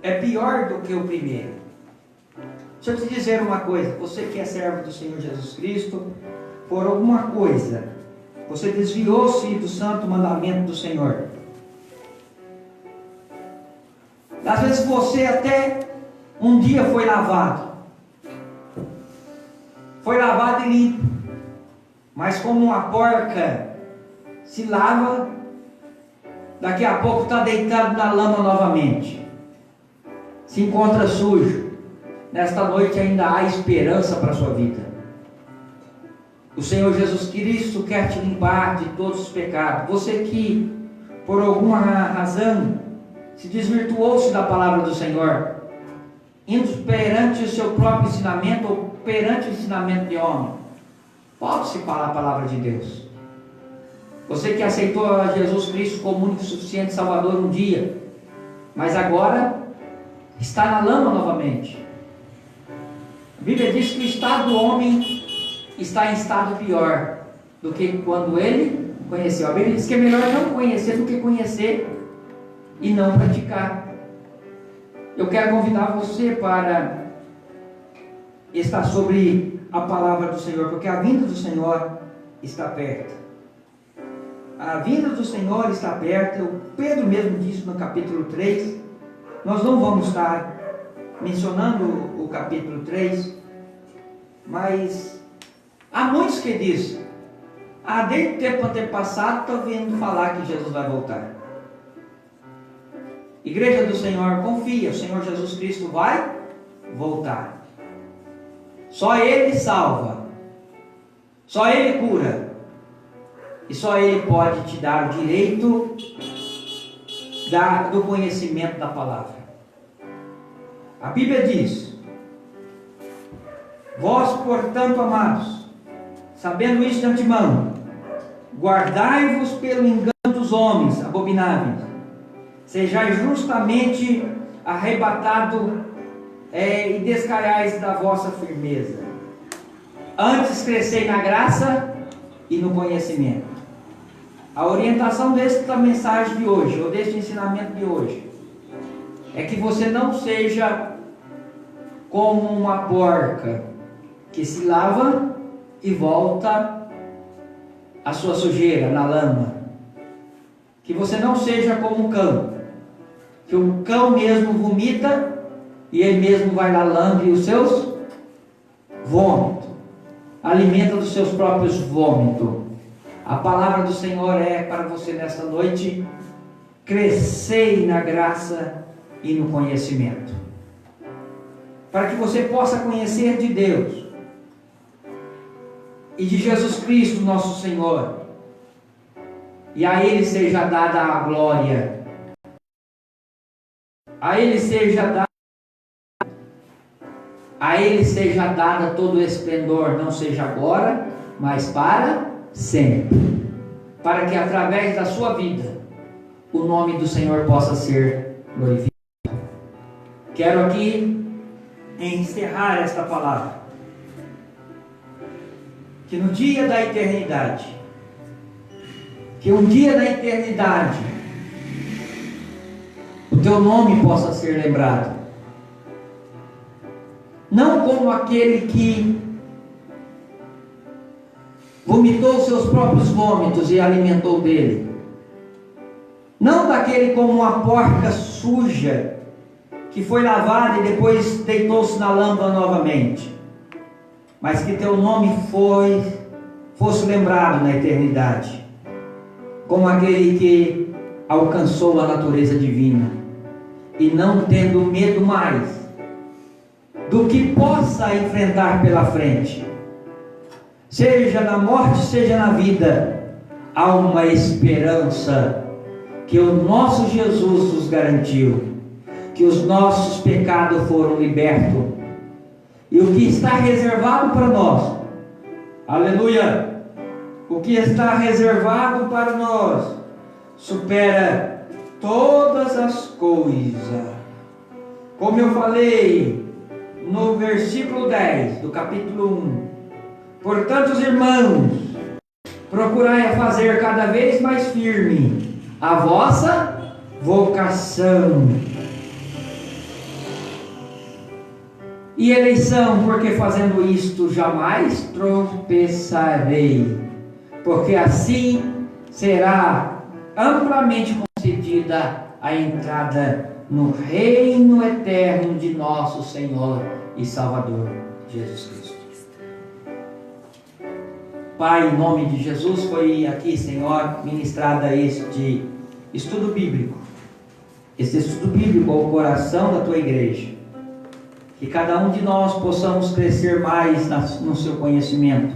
Speaker 5: é pior do que o primeiro. Deixa eu te dizer uma coisa, você que é servo do Senhor Jesus Cristo, por alguma coisa, você desviou-se do santo mandamento do Senhor. Às vezes você até um dia foi lavado e limpo, mas como uma porca se lava, daqui a pouco está deitado na lama novamente, se encontra sujo. Nesta noite ainda há esperança para a sua vida. O Senhor Jesus Cristo quer te limpar de todos os pecados. Você que por alguma razão se desvirtuou-se da palavra do Senhor, indo perante o seu próprio ensinamento ou perante o ensinamento de homem, pode-se falar a palavra de Deus. Você que aceitou a Jesus Cristo como único e suficiente Salvador um dia, mas agora está na lama novamente. A Bíblia diz que o estado do homem está em estado pior do que quando ele conheceu. A Bíblia diz que é melhor não conhecer do que conhecer e não praticar. Eu quero convidar você para estar sobre a palavra do Senhor, porque a vinda do Senhor está perto. A vinda do Senhor está perto. O Pedro mesmo disse no capítulo 3. Nós não vamos estar mencionando o capítulo 3, mas há muitos que dizem, desde o tempo antepassado estou vendo falar que Jesus vai voltar. Igreja do Senhor, confia, o Senhor Jesus Cristo vai voltar. Só Ele salva, só Ele cura, e só Ele pode te dar o direito do conhecimento da palavra. A Bíblia diz: vós, portanto, amados, sabendo isso de antemão, guardai-vos pelo engano dos homens abomináveis, sejais justamente arrebatado e descaiais da vossa firmeza. Antes crescei na graça e no conhecimento. A orientação desta mensagem de hoje, ou deste ensinamento de hoje, é que você não seja como uma porca que se lava e volta a sua sujeira na lama. Que você não seja como um cão, que o cão mesmo vomita e ele mesmo vai lá, lambe os seus vômitos, alimenta dos seus próprios vômitos. A palavra do Senhor é para você nesta noite: crescei na graça e no conhecimento, para que você possa conhecer de Deus e de Jesus Cristo nosso Senhor, e a Ele seja dada a glória, a Ele seja dada todo o esplendor, não seja agora, mas para sempre, para que através da sua vida o nome do Senhor possa ser glorificado. Quero aqui encerrar esta palavra, que no dia da eternidade, que um dia da eternidade o teu nome possa ser lembrado, não como aquele que vomitou seus próprios vômitos e alimentou dele, não daquele como uma porca suja, que foi lavada e depois deitou-se na lama novamente, mas que teu nome fosse lembrado na eternidade, como aquele que alcançou a natureza divina, e não tendo medo mais do que possa enfrentar pela frente, seja na morte, seja na vida, há uma esperança que o nosso Jesus nos garantiu, que os nossos pecados foram libertos, e o que está reservado para nós, aleluia, o que está reservado para nós supera todas as coisas. Como eu falei no versículo 10 do capítulo 1, portanto, os irmãos, procurai fazer cada vez mais firme a vossa vocação e eleição, porque fazendo isto jamais tropeçarei, porque assim será amplamente concedida a entrada no reino eterno de nosso Senhor e Salvador Jesus Cristo. Pai, em nome de Jesus, foi aqui, Senhor, ministrada este estudo bíblico, este estudo bíblico ao coração da Tua igreja, que cada um de nós possamos crescer mais no seu conhecimento,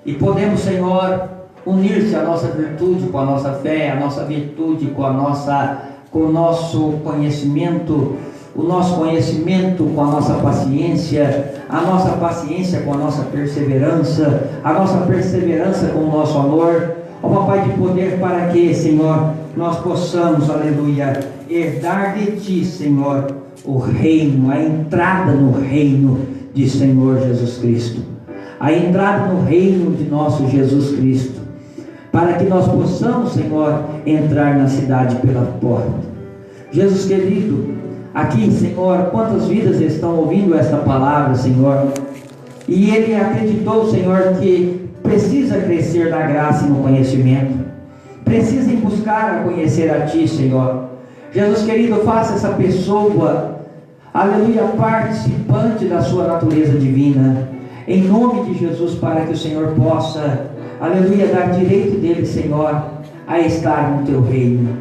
Speaker 5: e podemos, Senhor, unir-se a nossa virtude com a nossa fé, a nossa virtude com o nosso conhecimento, o nosso conhecimento com a nossa paciência, a nossa paciência com a nossa perseverança, a nossa perseverança com o nosso amor, ó Papai de poder, para que, Senhor, nós possamos, aleluia, herdar de Ti, Senhor, o reino, a entrada no reino de Senhor Jesus Cristo, a entrada no reino de nosso Jesus Cristo, para que nós possamos, Senhor, entrar na cidade pela porta. Jesus querido, aqui, Senhor, quantas vidas estão ouvindo esta palavra, Senhor, e ele acreditou, Senhor, que precisa crescer na graça e no conhecimento, precisa buscar a conhecer a Ti, Senhor. Jesus querido, faça essa pessoa, aleluia, participante da sua natureza divina, em nome de Jesus, para que o Senhor possa, aleluia, dar direito dele, Senhor, a estar no Teu reino.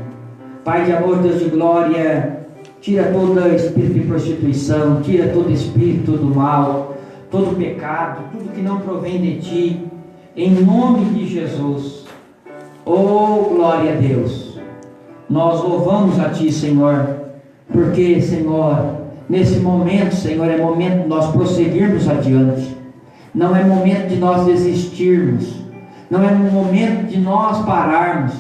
Speaker 5: Pai de amor, Deus de glória, tira todo espírito de prostituição, tira todo espírito do mal, todo pecado, tudo que não provém de Ti, em nome de Jesus. Oh, glória a Deus. Nós louvamos a Ti, Senhor, porque, Senhor, nesse momento, Senhor, é momento de nós prosseguirmos adiante, não é momento de nós desistirmos, não é momento de nós pararmos,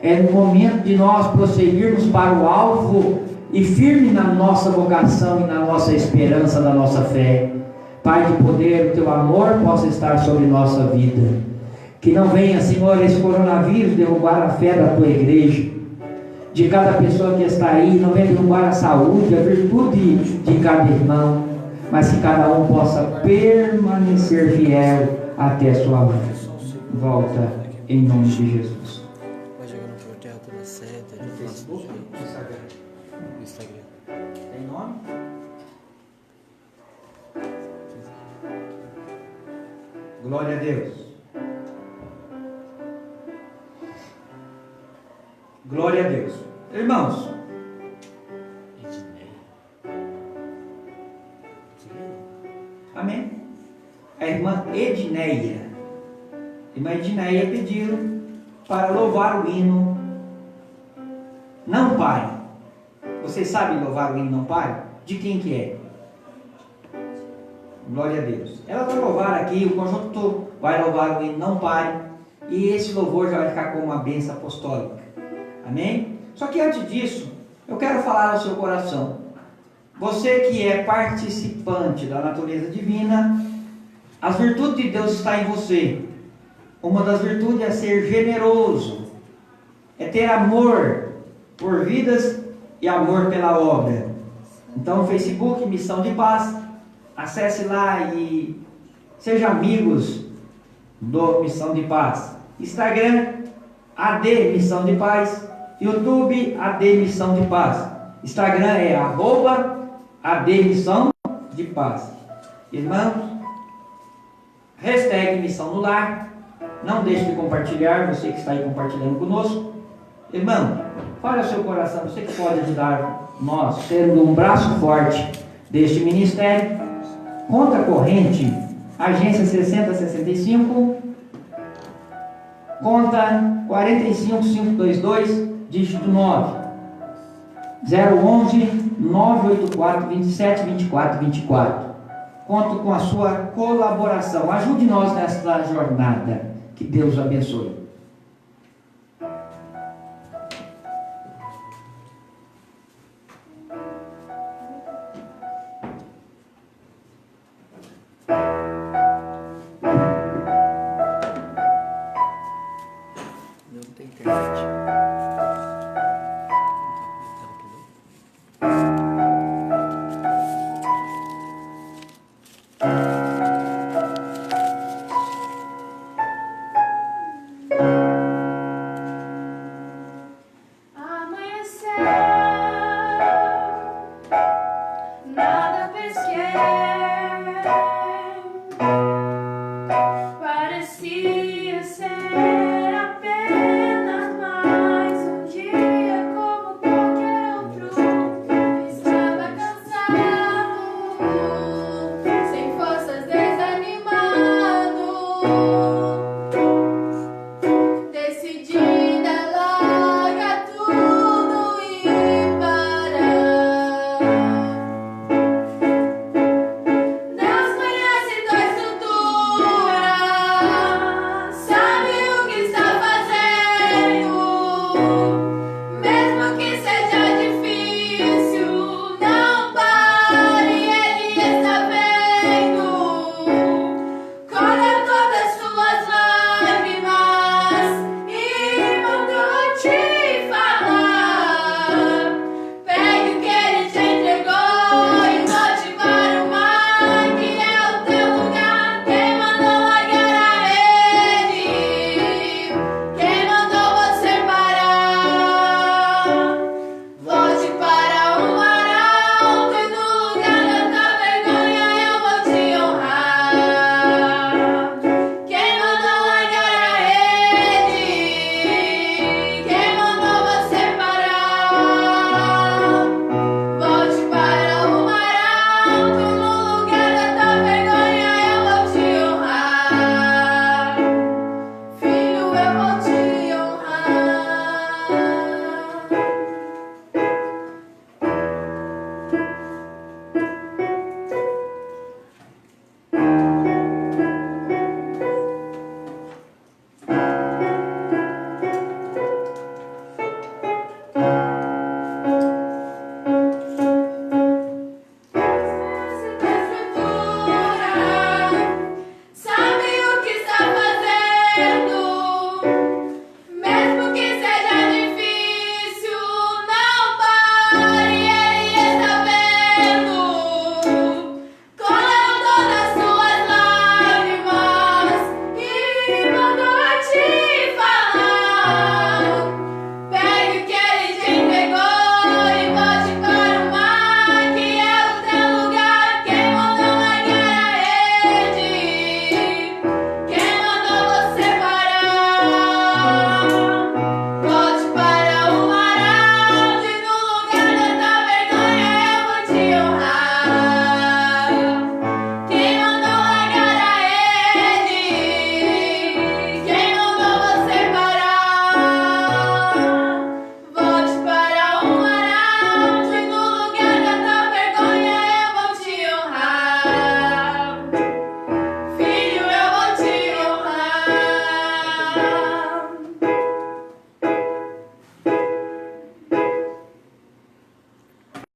Speaker 5: é momento de nós prosseguirmos para o alvo e firme na nossa vocação e na nossa esperança, na nossa fé. Pai de poder, o Teu amor possa estar sobre nossa vida, que não venha, Senhor, esse coronavírus derrubar a fé da Tua igreja, de cada pessoa que está aí, não venha derrubar a saúde, a virtude de cada irmão, mas que cada um possa permanecer fiel até a sua volta, em nome de Jesus.
Speaker 7: Vai jogando por terra toda seta,
Speaker 5: No Facebook, no Instagram.
Speaker 7: no Instagram.
Speaker 5: Tem nome? Glória a Deus. Glória a Deus. Irmãos, amém? A irmã Edneia. Irmã Edneia pediu para louvar o hino Não Pare. Vocês sabem louvar o hino Não Pare? De quem que é? Glória a Deus. Ela vai louvar aqui, o conjunto vai louvar o hino Não Pare, e esse louvor já vai ficar com uma bênção apostólica. Amém? Só que antes disso, eu quero falar ao seu coração. Você que é participante da natureza divina, as virtudes de Deus estão em você. Uma das virtudes é ser generoso, é ter amor por vidas e amor pela obra. Então, Facebook, Missão de Paz, acesse lá e seja amigos do Missão de Paz. Instagram, AD Missão de Paz. YouTube AD Missão de Paz. Instagram é @AD Missão de Paz. Irmãos, hashtag Missão no Lar. Não deixe de compartilhar, você que está aí compartilhando conosco. Irmão, fale ao seu coração, você que pode ajudar nós, sendo um braço forte deste ministério. Conta corrente, agência 6065, conta 45522, dígito 9, 011 984 27 24 24. Conto com a sua colaboração. Ajude nós nesta jornada. Que Deus abençoe.